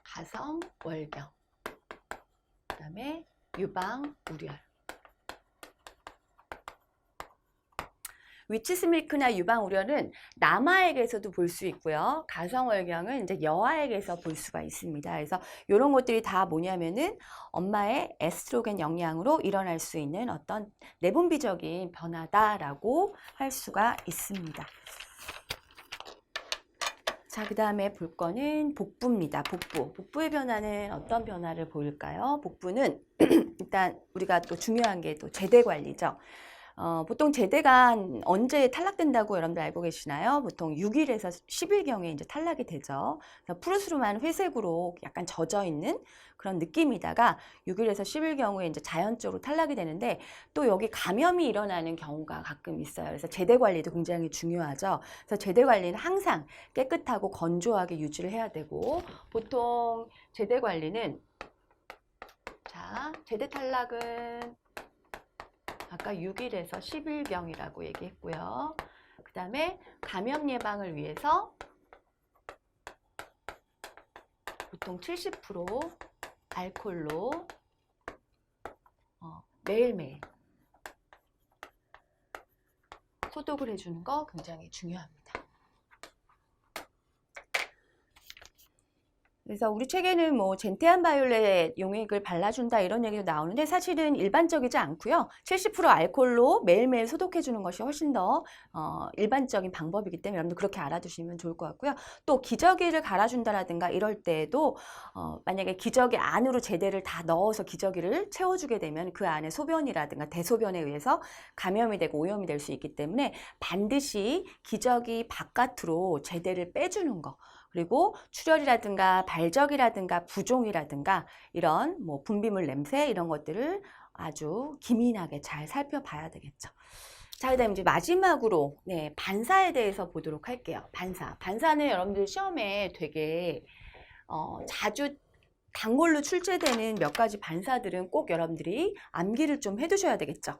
가성월경, 그 다음에 유방우열. 위치스 밀크나 유방우려는 남아에게서도 볼 수 있고요. 가성월경은 이제 여아에게서 볼 수가 있습니다. 그래서 이런 것들이 다 뭐냐면은 엄마의 에스트로겐 영향으로 일어날 수 있는 어떤 내분비적인 변화다라고 할 수가 있습니다. 자, 그 다음에 볼 거는 복부입니다. 복부의 변화는 어떤 변화를 보일까요? 복부는 일단 우리가 또 중요한 게 또 제대 관리죠. 보통 제대가 언제 탈락된다고 여러분들 알고 계시나요? 보통 6일에서 10일경에 이제 탈락이 되죠. 그래서 푸르스름한 회색으로 약간 젖어 있는 그런 느낌이다가 6일에서 10일 경우에 이제 자연적으로 탈락이 되는데 또 여기 감염이 일어나는 경우가 가끔 있어요. 그래서 제대 관리도 굉장히 중요하죠. 그래서 제대 관리는 항상 깨끗하고 건조하게 유지를 해야 되고 보통 제대 관리는 제대 탈락은 아까 6일에서 10일경이라고 얘기했고요. 그 다음에 감염 예방을 위해서 보통 70% 알코올로 매일매일 소독을 해주는 거 굉장히 중요합니다. 그래서 우리 책에는 뭐 젠테안 바이올렛 용액을 발라준다 이런 얘기도 나오는데 사실은 일반적이지 않고요. 70% 알코올로 매일매일 소독해주는 것이 훨씬 더 일반적인 방법이기 때문에 여러분들 그렇게 알아두시면 좋을 것 같고요. 또 기저귀를 갈아준다라든가 이럴 때에도 만약에 기저귀 안으로 제대를 다 넣어서 기저귀를 채워주게 되면 그 안에 소변이라든가 대소변에 의해서 감염이 되고 오염이 될 수 있기 때문에 반드시 기저귀 바깥으로 제대를 빼주는 거. 그리고 출혈이라든가 발적이라든가 부종이라든가 이런 뭐 분비물 냄새 이런 것들을 아주 기민하게 잘 살펴봐야 되겠죠. 자, 그 다음에 이제 마지막으로 반사에 대해서 보도록 할게요. 반사는 여러분들 시험에 되게 자주 단골로 출제되는 몇 가지 반사들은 꼭 여러분들이 암기를 좀 해두셔야 되겠죠.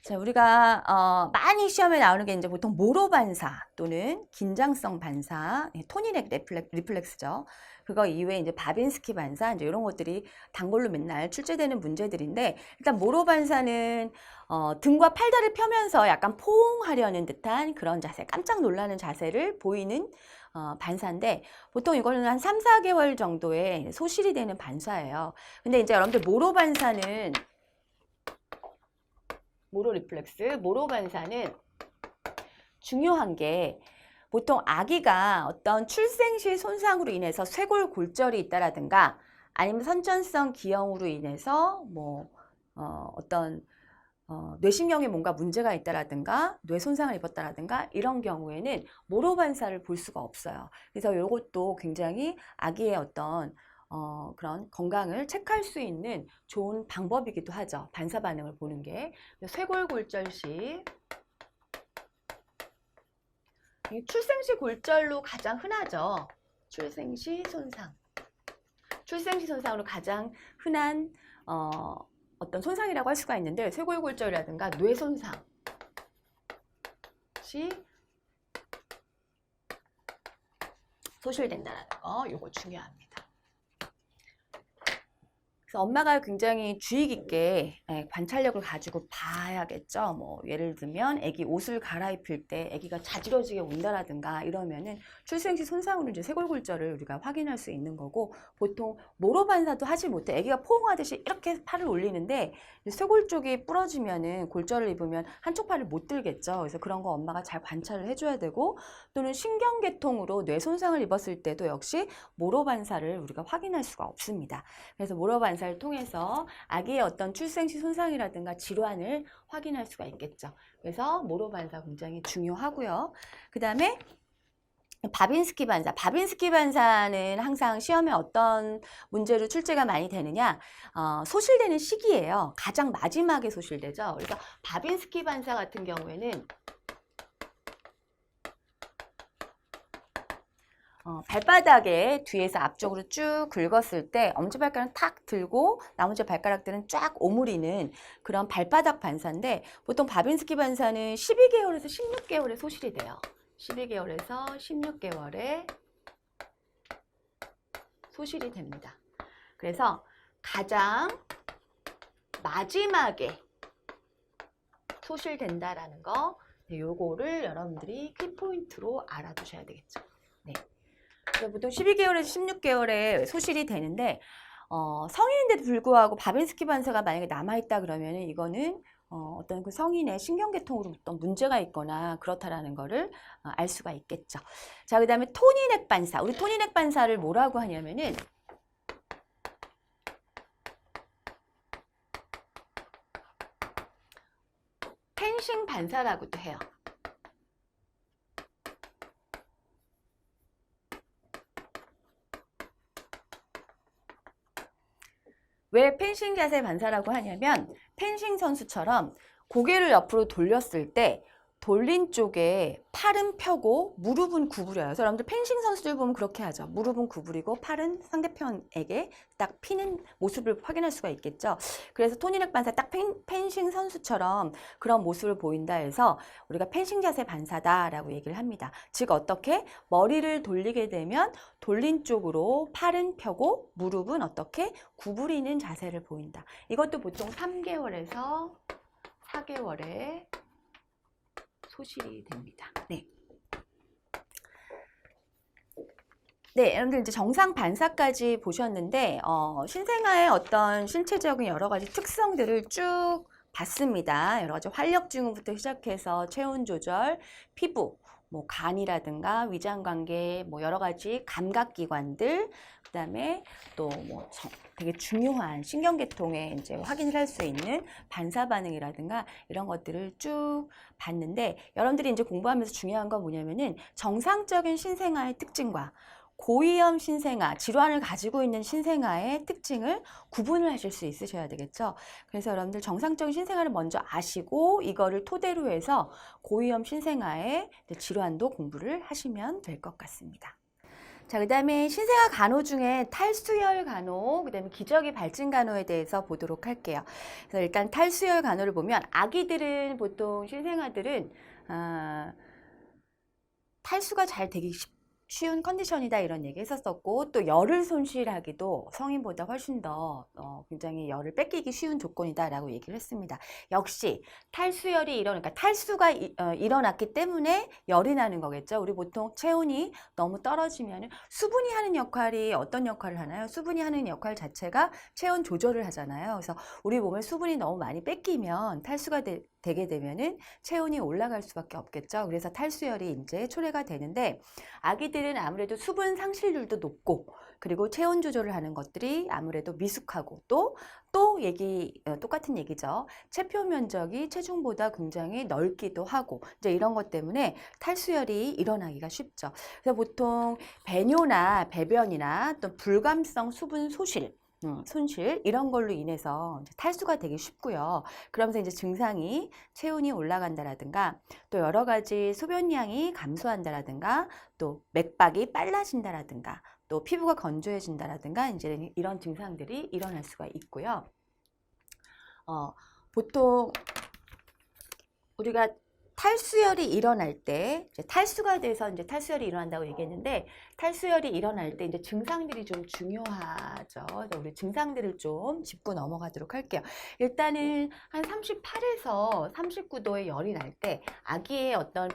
자, 우리가 많이 시험에 나오는 게 이제 보통 모로 반사 또는 긴장성 반사, 토니넥 리플렉스죠. 그거 이외에 이제 바빈스키 반사 이제 이런 것들이 단골로 맨날 출제되는 문제들인데 일단 모로 반사는 등과 팔다리를 펴면서 약간 포옹하려는 듯한 그런 자세, 깜짝 놀라는 자세를 보이는 반사인데 보통 이거는 한 3, 4개월 정도의 소실이 되는 반사예요. 근데 이제 여러분들 모로 반사는 모로 반사는 중요한 게 보통 아기가 어떤 출생시 손상으로 인해서 쇄골 골절이 있다라든가 아니면 선천성 기형으로 인해서 뭐 어떤 뇌신경에 뭔가 문제가 있다라든가 뇌 손상을 입었다라든가 이런 경우에는 모로 반사를 볼 수가 없어요. 그래서 이것도 굉장히 아기의 어떤 그런 건강을 체크할 수 있는 좋은 방법이기도 하죠. 반사 반응을 보는 게. 쇄골골절 시 출생시 골절로 가장 흔하죠. 출생시 손상. 출생시 손상으로 가장 흔한 어떤 손상이라고 할 수가 있는데 쇄골골절이라든가 뇌 손상 시 소실된다는 거 이거 중요합니다. 그래서 엄마가 굉장히 주의 깊게 관찰력을 가지고 봐야겠죠. 뭐 예를 들면 아기 옷을 갈아입힐 때 아기가 자지러지게 운다라든가 이러면은 출생시 손상으로 이제 쇄골골절을 우리가 확인할 수 있는 거고, 보통 모로 반사도 하지 못해 아기가 포옹하듯이 이렇게 팔을 올리는데 쇄골 쪽이 부러지면은 골절을 입으면 한쪽 팔을 못 들겠죠. 그래서 그런 거 엄마가 잘 관찰을 해줘야 되고, 또는 신경계통으로 뇌 손상을 입었을 때도 역시 모로 반사를 우리가 확인할 수가 없습니다. 그래서 모로 반사를 통해서 아기의 어떤 출생시 손상이라든가 질환을 확인할 수가 있겠죠. 그래서 모로 반사 굉장히 중요하고요. 그 다음에 바빈스키 반사. 바빈스키 반사는 항상 시험에 어떤 문제로 출제가 많이 되느냐, 소실되는 시기예요. 가장 마지막에 소실되죠. 그래서 바빈스키 반사 같은 경우에는 발바닥에 뒤에서 앞쪽으로 쭉 긁었을 때 엄지발가락은 탁 들고 나머지 발가락들은 쫙 오므리는 그런 발바닥 반사인데, 보통 바빈스키 반사는 12개월에서 16개월에 소실이 돼요. 12개월에서 16개월에 소실이 됩니다. 그래서 가장 마지막에 소실된다라는 거, 요거를 여러분들이 키포인트로 알아두셔야 되겠죠. 네. 보통 12개월에서 16개월에 소실이 되는데, 성인인데도 불구하고 바빈스키 반사가 만약에 남아있다 그러면 이거는 어떤 그 성인의 신경계통으로 어떤 문제가 있거나 그렇다라는 거를 알 수가 있겠죠. 자, 그 다음에 토니넥 반사. 우리 토니넥 반사를 뭐라고 하냐면은 펜싱 반사라고도 해요. 왜 펜싱 자세 반사라고 하냐면, 펜싱 선수처럼 고개를 옆으로 돌렸을 때 돌린 쪽에 팔은 펴고 무릎은 구부려요. 그래서 여러분들 펜싱 선수들 보면 그렇게 하죠. 무릎은 구부리고 팔은 상대편에게 딱 피는 모습을 확인할 수가 있겠죠. 그래서 토니넥 반사 딱 펜싱 선수처럼 그런 모습을 보인다 해서 우리가 펜싱 자세 반사다라고 얘기를 합니다. 즉 어떻게 머리를 돌리게 되면 돌린 쪽으로 팔은 펴고 무릎은 어떻게 구부리는 자세를 보인다. 이것도 보통 3개월에서 4개월에 소실이 됩니다. 네. 네, 여러분들 이제 정상 반사까지 보셨는데, 신생아의 어떤 신체적인 여러 가지 특성들을 쭉 봤습니다. 여러 가지 활력 증후부터 시작해서 체온 조절, 피부, 뭐 간이라든가 위장관계, 뭐 여러 가지 감각기관들, 그다음에 또 뭐 되게 중요한 신경계통에 이제 확인을 할 수 있는 반사 반응이라든가 이런 것들을 쭉 봤는데, 여러분들이 이제 공부하면서 중요한 건 뭐냐면은 정상적인 신생아의 특징과 고위험 신생아, 질환을 가지고 있는 신생아의 특징을 구분을 하실 수 있으셔야 되겠죠. 그래서 여러분들 정상적인 신생아를 먼저 아시고 이거를 토대로 해서 고위험 신생아의 질환도 공부를 하시면 될 것 같습니다. 자, 그 다음에 신생아 간호 중에 탈수혈 간호, 그 다음에 기저귀 발진 간호에 대해서 보도록 할게요. 그래서 일단 탈수혈 간호를 보면 아기들은 보통 신생아들은 탈수가 잘 되기 쉬운 컨디션이다 이런 얘기 했었었고, 또 열을 손실하기도 성인보다 훨씬 더 굉장히 열을 뺏기기 쉬운 조건이다 라고 얘기를 했습니다. 역시 탈수열이 그러니까 탈수가 일어났기 때문에 열이 나는 거겠죠. 우리 보통 체온이 너무 떨어지면 수분이 하는 역할이 어떤 역할을 하나요? 수분이 하는 역할 자체가 체온 조절을 하잖아요. 그래서 우리 몸에 수분이 너무 많이 뺏기면 탈수가 되게 되면은 체온이 올라갈 수밖에 없겠죠. 그래서 탈수열이 이제 초래가 되는데, 아기들은 아무래도 수분 상실률도 높고, 그리고 체온 조절을 하는 것들이 아무래도 미숙하고, 또 똑같은 얘기죠. 체표 면적이 체중보다 굉장히 넓기도 하고, 이제 이런 것 때문에 탈수열이 일어나기가 쉽죠. 그래서 보통 배뇨나 배변이나 또 불감성 수분 손실 이런 걸로 인해서 이제 탈수가 되기 쉽고요. 그러면서 이제 증상이 체온이 올라간다라든가, 또 여러 가지 소변량이 감소한다라든가, 또 맥박이 빨라진다라든가, 또 피부가 건조해진다라든가, 이제 이런 증상들이 일어날 수가 있고요. 보통 우리가 탈수열이 일어날 때, 이제 탈수가 돼서 이제 탈수열이 일어난다고 얘기했는데, 탈수열이 일어날 때 이제 증상들이 좀 중요하죠. 그래서 우리 증상들을 좀 짚고 넘어가도록 할게요. 일단은 한 38에서 39도의 열이 날 때 아기의 어떤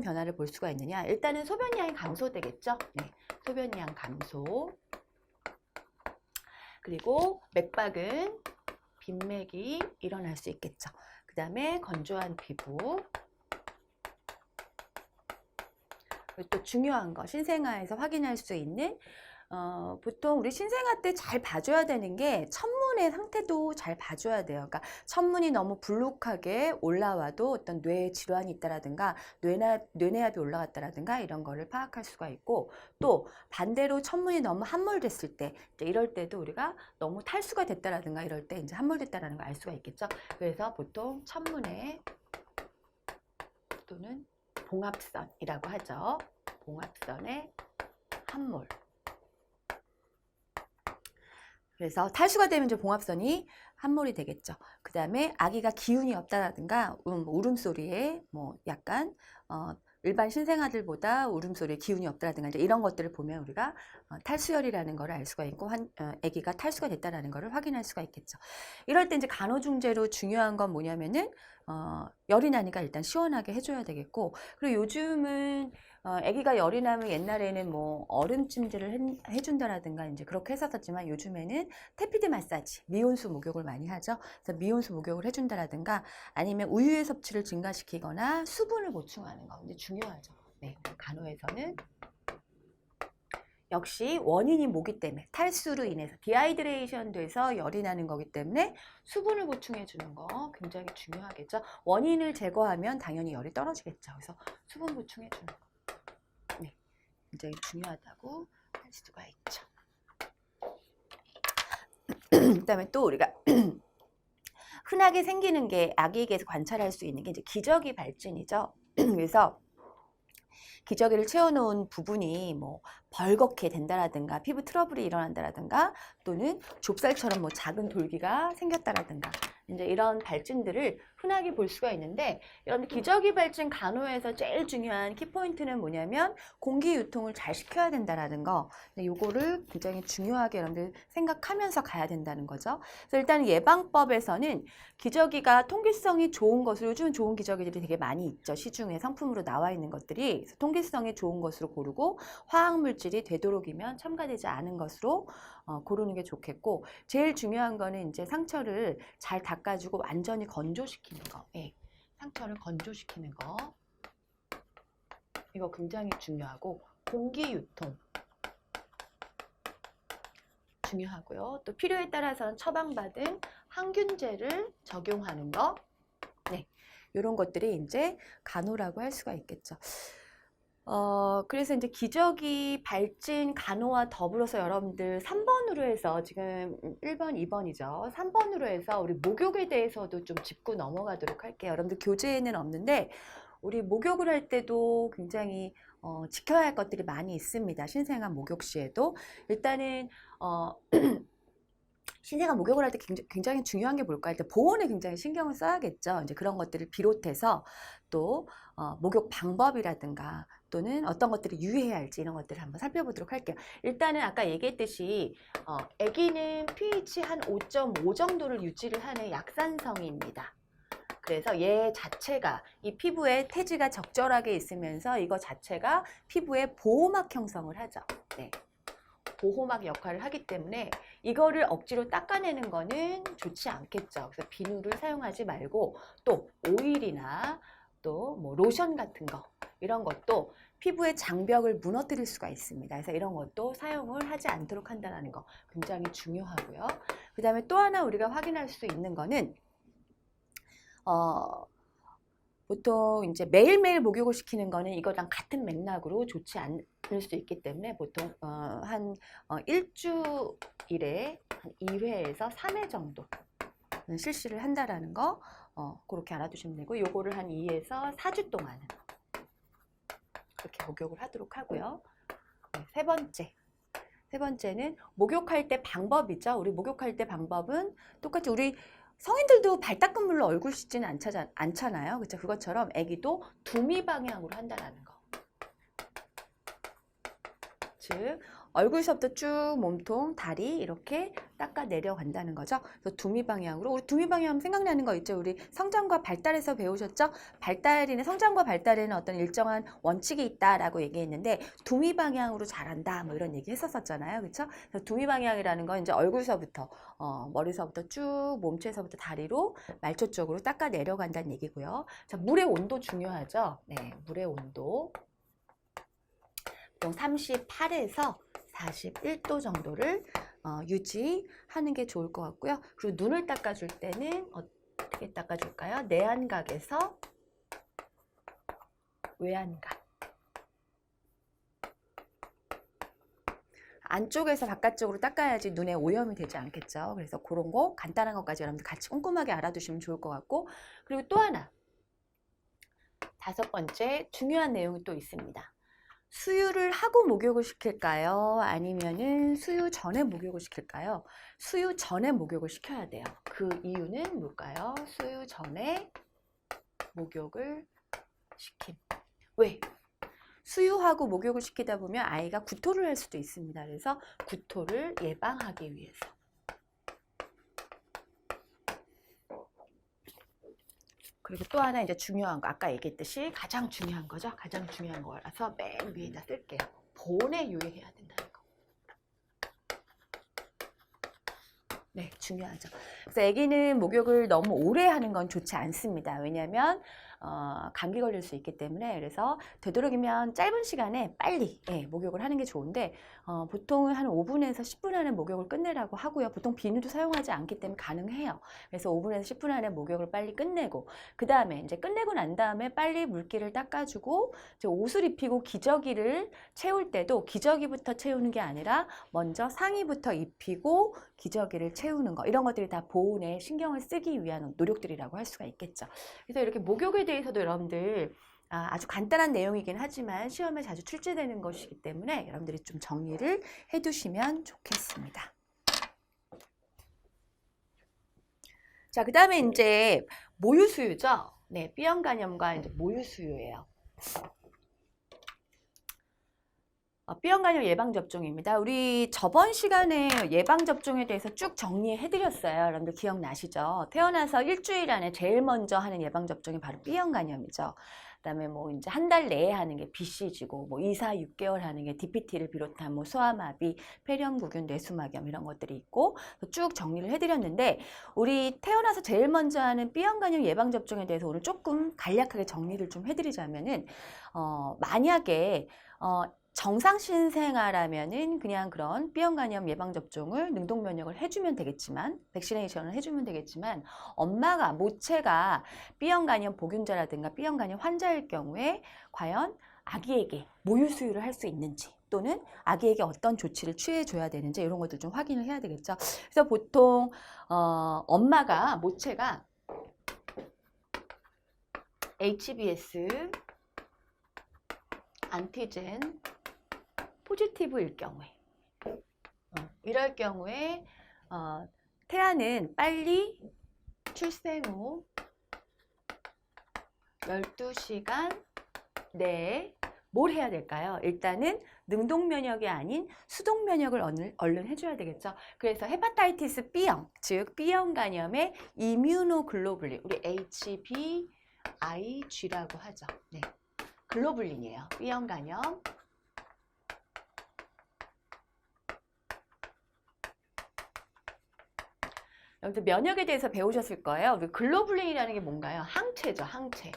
변화를 볼 수가 있느냐? 일단은 소변량이 감소되겠죠. 네, 소변량 감소. 그리고 맥박은 빈맥이 일어날 수 있겠죠. 그 다음에 건조한 피부. 그리고 또 중요한 거, 신생아에서 확인할 수 있는, 보통 우리 신생아 때 잘 봐줘야 되는 게 천문의 상태도 잘 봐줘야 돼요. 그러니까 천문이 너무 불룩하게 올라와도 어떤 뇌 질환이 있다라든가, 뇌내압이 올라갔다라든가 이런 거를 파악할 수가 있고, 또 반대로 천문이 너무 함몰됐을 때, 이제 이럴 때도 우리가 너무 탈수가 됐다라든가 이럴 때 이제 함몰됐다라는 걸 알 수가 있겠죠. 그래서 보통 천문에 또는 봉합선이라고 하죠. 봉합선의 함몰. 그래서 탈수가 되면 이제 봉합선이 함몰이 되겠죠. 그 다음에 아기가 기운이 없다라든가 울음소리에 뭐 약간 일반 신생아들보다 울음소리에 기운이 없다라든가 이제 이런 것들을 보면 우리가 탈수열이라는 걸 알 수가 있고 아기가 탈수가 됐다라는 걸 확인할 수가 있겠죠. 이럴 때 이제 간호중재로 중요한 건 뭐냐면은 열이 나니까 일단 시원하게 해줘야 되겠고, 그리고 요즘은 아기가 열이 나면 옛날에는 뭐 얼음 찜질을 해준다라든가 이제 그렇게 했었지만, 요즘에는 테피드 마사지, 미온수 목욕을 많이 하죠. 그래서 미온수 목욕을 해준다라든가, 아니면 우유의 섭취를 증가시키거나 수분을 보충하는 거 이제 중요하죠. 네, 간호에서는 역시 원인이 뭐기 때문에, 탈수로 인해서 디하이드레이션 돼서 열이 나는 거기 때문에 수분을 보충해 주는 거 굉장히 중요하겠죠. 원인을 제거하면 당연히 열이 떨어지겠죠. 그래서 수분 보충해 주는 거 네, 굉장히 중요하다고 할 수가 있죠. 그다음에 또 우리가 흔하게 생기는 게, 아기에게서 관찰할 수 있는 게 이제 기저귀 발진이죠. 그래서 기저귀를 채워놓은 부분이 뭐 벌겋게 된다라든가, 피부 트러블이 일어난다라든가, 또는 좁쌀처럼 뭐 작은 돌기가 생겼다라든가, 이제 이런 발진들을 흔하게 볼 수가 있는데, 이런 기저귀 발진 간호에서 제일 중요한 키포인트는 뭐냐면 공기 유통을 잘 시켜야 된다라는 거. 요거를 굉장히 중요하게 여러분들 생각하면서 가야 된다는 거죠. 그래서 일단 예방법에서는 기저귀가 통기성이 좋은 것으로, 요즘 좋은 기저귀들이 되게 많이 있죠. 시중에 상품으로 나와 있는 것들이. 그래서 통기성이 좋은 것으로 고르고, 화학물질이 되도록이면 첨가되지 않은 것으로 고르는 게 좋겠고, 제일 중요한 거는 이제 상처를 잘 닦아주고 완전히 건조시키는 거. 예, 상처를 건조시키는 거. 이거 굉장히 중요하고, 공기 유통 중요하고요. 또 필요에 따라서는 처방받은 항균제를 적용하는 거. 네, 이런 것들이 이제 간호라고 할 수가 있겠죠. 그래서 이제 기저귀 발진 간호와 더불어서 여러분들 3번으로 해서, 지금 1번, 2번이죠. 3번으로 해서 우리 목욕에 대해서도 좀 짚고 넘어가도록 할게요. 여러분들 교재에는 없는데, 우리 목욕을 할 때도 굉장히 지켜야 할 것들이 많이 있습니다. 신생아 목욕 시에도. 일단은 신생아 목욕을 할 때 굉장히 중요한 게 뭘까? 일단 보온에 굉장히 신경을 써야겠죠. 이제 그런 것들을 비롯해서 또 목욕 방법이라든가, 또는 어떤 것들이 유의해야 할지, 이런 것들을 한번 살펴보도록 할게요. 일단은 아까 얘기했듯이 아기는 pH 한 5.5 정도를 유지를 하는 약산성입니다. 그래서 얘 자체가 이 피부에 태지가 적절하게 있으면서 이거 자체가 피부에 보호막 형성을 하죠. 네. 보호막 역할을 하기 때문에 이거를 억지로 닦아내는 거는 좋지 않겠죠. 그래서 비누를 사용하지 말고 또 오일이나 또 뭐 로션 같은 거 이런 것도 피부의 장벽을 무너뜨릴 수가 있습니다. 그래서 이런 것도 사용을 하지 않도록 한다는 거 굉장히 중요하고요. 그 다음에 또 하나 우리가 확인할 수 있는 거는 보통 이제 매일매일 목욕을 시키는 거는 이거랑 같은 맥락으로 좋지 않을 수 있기 때문에 보통 일주일에 한 2회에서 3회 정도 실시를 한다라는 거 그렇게 알아두시면 되고, 요거를 한 2에서 4주 동안은 그렇게 목욕을 하도록 하고요. 네, 세 번째는 목욕할 때 방법이죠. 우리 목욕할 때 방법은 똑같이 우리 성인들도 발 닦은 물로 얼굴 씻지는 않잖아요. 그렇죠? 그것처럼 아기도 두미 방향으로 한다는 거. 즉 얼굴서부터 쭉 몸통, 다리 이렇게 닦아 내려간다는 거죠. 그래서 두미 방향으로, 우리 두미 방향 생각나는 거 있죠? 우리 성장과 발달에서 배우셨죠? 성장과 발달에는 어떤 일정한 원칙이 있다라고 얘기했는데 두미 방향으로 자란다 뭐 이런 얘기 했었잖아요. 그렇죠? 그래서 두미 방향이라는 건 이제 얼굴서부터 머리서부터 쭉 몸체에서부터 다리로 말초 쪽으로 닦아 내려간다는 얘기고요. 자, 물의 온도 중요하죠? 네, 물의 온도. 38에서 41도 정도를 유지하는 게 좋을 것 같고요. 그리고 눈을 닦아줄 때는 어떻게 닦아줄까요? 내안각에서 외안각. 안쪽에서 바깥쪽으로 닦아야지 눈에 오염이 되지 않겠죠. 그래서 그런 거 간단한 것까지 여러분들 같이 꼼꼼하게 알아두시면 좋을 것 같고, 그리고 또 하나 5번째 중요한 내용이 또 있습니다. 수유를 하고 목욕을 시킬까요? 아니면은 수유 전에 목욕을 시킬까요? 수유 전에 목욕을 시켜야 돼요. 그 이유는 뭘까요? 수유 전에 목욕을 시킴. 왜? 수유하고 목욕을 시키다 보면 아이가 구토를 할 수도 있습니다. 그래서 구토를 예방하기 위해서. 그리고 또 하나 이제 중요한 거, 아까 얘기했듯이 가장 중요한 거죠. 가장 중요한 거라서 맨 위에다 쓸게요. 보온에 유의해야 된다는 거. 네, 중요하죠. 그래서 아기는 목욕을 너무 오래 하는 건 좋지 않습니다. 왜냐하면 감기 걸릴 수 있기 때문에. 그래서 되도록이면 짧은 시간에 빨리 목욕을 하는 게 좋은데 보통은 한 5분에서 10분 안에 목욕을 끝내라고 하고요. 보통 비누도 사용하지 않기 때문에 가능해요. 그래서 5분에서 10분 안에 목욕을 빨리 끝내고, 그 다음에 이제 끝내고 난 다음에 빨리 물기를 닦아주고 이제 옷을 입히고 기저귀를 채울 때도 기저귀부터 채우는 게 아니라 먼저 상의부터 입히고 기저귀를 채우는 거, 이런 것들이 다 보온에 신경을 쓰기 위한 노력들이라고 할 수가 있겠죠. 그래서 이렇게 목욕에 대해서도 여러분들 아주 간단한 내용이긴 하지만 시험에 자주 출제되는 것이기 때문에 여러분들이 좀 정리를 해두시면 좋겠습니다. 자, 그 다음에 이제 모유수유죠. 네, B형 간염과 이제 모유수유예요. B형 간염 예방접종입니다. 우리 저번 시간에 예방접종에 대해서 쭉 정리해드렸어요. 여러분들 기억나시죠? 태어나서 일주일 안에 제일 먼저 하는 예방접종이 바로 B형 간염이죠. 그다음에 뭐 이제 한 달 내에 하는 게 BCG고, 뭐 2, 4, 6개월 하는 게 DPT를 비롯한 뭐 소아마비, 폐렴구균, 뇌수막염 이런 것들이 있고 쭉 정리를 해드렸는데, 우리 태어나서 제일 먼저 하는 B형 간염 예방접종에 대해서 오늘 조금 간략하게 정리를 좀 해드리자면은 만약에 정상 신생아라면은 그냥 그런 B형 간염 예방 접종을 능동 면역을 해주면 되겠지만, 백시네이션을 해주면 되겠지만, 엄마가 모체가 B형 간염 보균자라든가 B형 간염 환자일 경우에 과연 아기에게 모유 수유를 할 수 있는지, 또는 아기에게 어떤 조치를 취해줘야 되는지 이런 것도 좀 확인을 해야 되겠죠. 그래서 보통 엄마가 모체가 HBS 안티젠 포지티브일 경우에, 이럴 경우에 태아는 빨리 출생 후 12시간 내에 뭘 해야 될까요? 일단은 능동 면역이 아닌 수동 면역을 얼른 해줘야 되겠죠. 그래서 헤파타이티스 B형, 즉 B형 간염의 이뮤노글로불린, 우리 HBIG라고 하죠. 네, 글로불린이에요. B형 간염. 여러분들 면역에 대해서 배우셨을 거예요. 우리 글로불린이라는 게 뭔가요? 항체죠, 항체.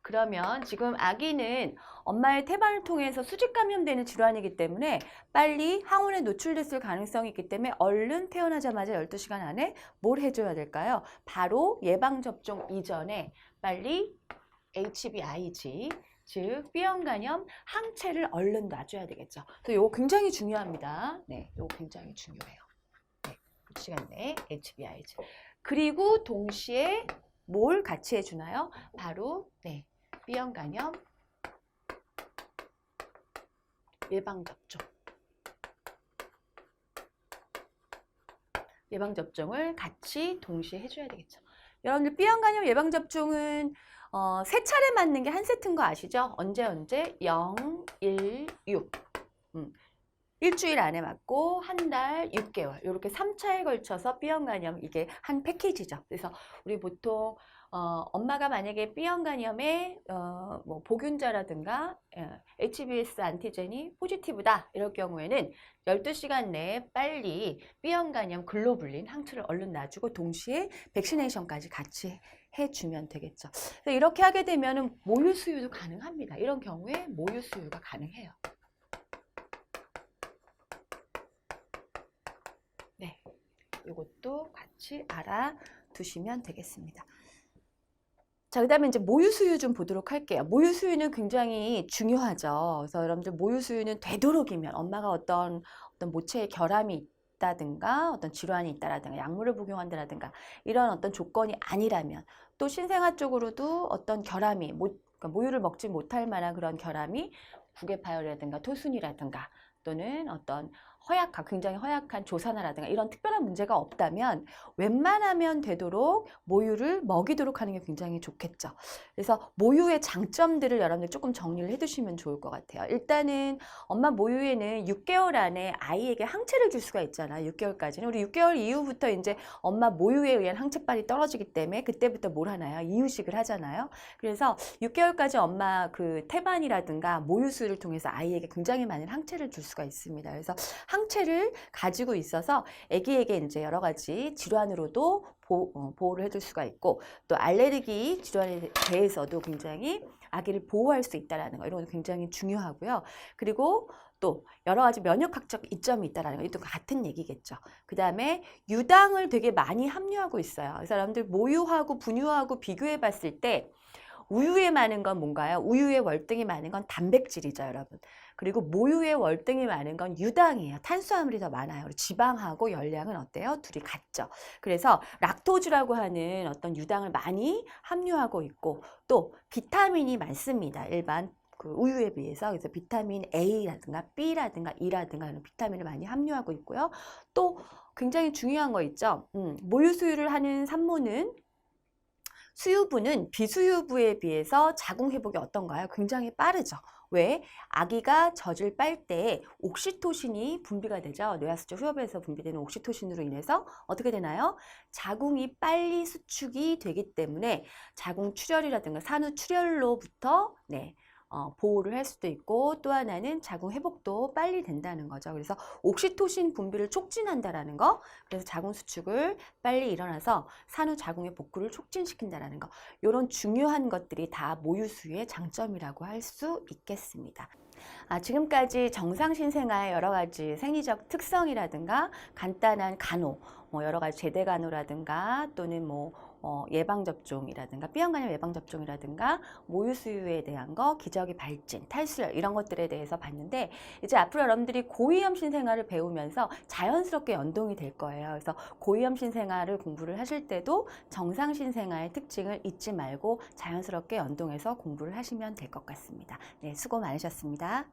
그러면 지금 아기는 엄마의 태반을 통해서 수직 감염되는 질환이기 때문에 빨리 항원에 노출됐을 가능성이 있기 때문에 얼른 태어나자마자 12시간 안에 뭘 해줘야 될까요? 바로 예방접종 이전에 빨리 HBIG, 즉 B형 간염 항체를 얼른 놔줘야 되겠죠. 그래서 이거 굉장히 중요합니다. 네, 이거 굉장히 중요해요. 네, 시간 내에 HBIG. 그리고 동시에 뭘 같이 해주나요? 바로 네, B형 간염 예방접종. 예방접종을 같이 동시에 해줘야 되겠죠. 여러분들 B형 간염 예방접종은 3차례 맞는 게 한 세트인 거 아시죠? 언제 0, 1, 6. 일주일 안에 맞고 한 달 6개월 이렇게 3차에 걸쳐서 B형 간염 이게 한 패키지죠. 그래서 우리 보통 엄마가 만약에 B형 간염에 뭐 보균자라든가 HBS 안티젠이 포지티브다 이럴 경우에는 12시간 내에 빨리 B형 간염 글로불린 항체를 얼른 놔주고 동시에 백시네이션까지 같이 해주면 되겠죠. 이렇게 하게 되면 모유 수유도 가능합니다. 이런 경우에 모유 수유가 가능해요. 네, 이것도 같이 알아두시면 되겠습니다. 자, 그 다음에 이제 모유수유 좀 보도록 할게요. 모유수유는 굉장히 중요하죠. 그래서 여러분들 모유수유는 되도록이면 엄마가 어떤 모체에 결함이 있다든가 어떤 질환이 있다라든가 약물을 복용한다라든가 이런 어떤 조건이 아니라면 또 신생아 쪽으로도 어떤 결함이 그러니까 모유를 먹지 못할 만한 그런 결함이 국외 파열이라든가 토순이라든가 또는 어떤 굉장히 허약한 조산화라든가 이런 특별한 문제가 없다면 웬만하면 되도록 모유를 먹이도록 하는 게 굉장히 좋겠죠. 그래서 모유의 장점들을 여러분들 조금 정리를 해두시면 좋을 것 같아요. 일단은 엄마 모유에는 6개월 안에 아이에게 항체를 줄 수가 있잖아요. 6개월까지는. 우리 6개월 이후부터 이제 엄마 모유에 의한 항체빨이 떨어지기 때문에 그때부터 뭘 하나요? 이유식을 하잖아요. 그래서 6개월까지 엄마 그 태반이라든가 모유수유를 통해서 아이에게 굉장히 많은 항체를 줄 수가 있습니다. 그래서 항체를 가지고 있어서 아기에게 이제 여러 가지 질환으로도 보호를 해줄 수가 있고 또 알레르기 질환에 대해서도 굉장히 아기를 보호할 수 있다는 거 이런 건 굉장히 중요하고요. 그리고 또 여러 가지 면역학적 이점이 있다는 거 이것도 같은 얘기겠죠. 그 다음에 유당을 되게 많이 함유하고 있어요. 그래서 여러분들 모유하고 분유하고 비교해 봤을 때 우유에 많은 건 뭔가요? 우유에 월등히 많은 건 단백질이죠, 여러분. 그리고 모유에 월등히 많은 건 유당이에요. 탄수화물이 더 많아요. 지방하고 열량은 어때요? 둘이 같죠. 그래서 락토즈라고 하는 어떤 유당을 많이 함유하고 있고 또 비타민이 많습니다. 일반 그 우유에 비해서. 그래서 비타민 A라든가 B라든가 E라든가 이런 비타민을 많이 함유하고 있고요. 또 굉장히 중요한 거 있죠. 모유 수유를 하는 산모는 수유부는 비수유부에 비해서 자궁 회복이 어떤가요? 굉장히 빠르죠. 왜? 아기가 젖을 빨 때 옥시토신이 분비가 되죠. 뇌하수체 후엽에서 분비되는 옥시토신으로 인해서 어떻게 되나요? 자궁이 빨리 수축이 되기 때문에 자궁 출혈이라든가 산후 출혈로부터 보호를 할 수도 있고 또 하나는 자궁 회복도 빨리 된다는 거죠. 그래서 옥시토신 분비를 촉진한다라는 거, 그래서 자궁 수축을 빨리 일어나서 산후 자궁의 복구를 촉진시킨다라는 거, 이런 중요한 것들이 다 모유수유의 장점이라고 할 수 있겠습니다. 지금까지 정상신생아의 여러 가지 생리적 특성이라든가 간단한 간호, 여러 가지 제대 간호라든가 또는 예방접종이라든가 B형 간염 예방접종이라든가 모유수유에 대한 거, 기저귀 발진, 탈수열 이런 것들에 대해서 봤는데 이제 앞으로 여러분들이 고위험 신생아를 배우면서 자연스럽게 연동이 될 거예요. 그래서 고위험 신생아를 공부를 하실 때도 정상 신생아의 특징을 잊지 말고 자연스럽게 연동해서 공부를 하시면 될 것 같습니다. 네, 수고 많으셨습니다.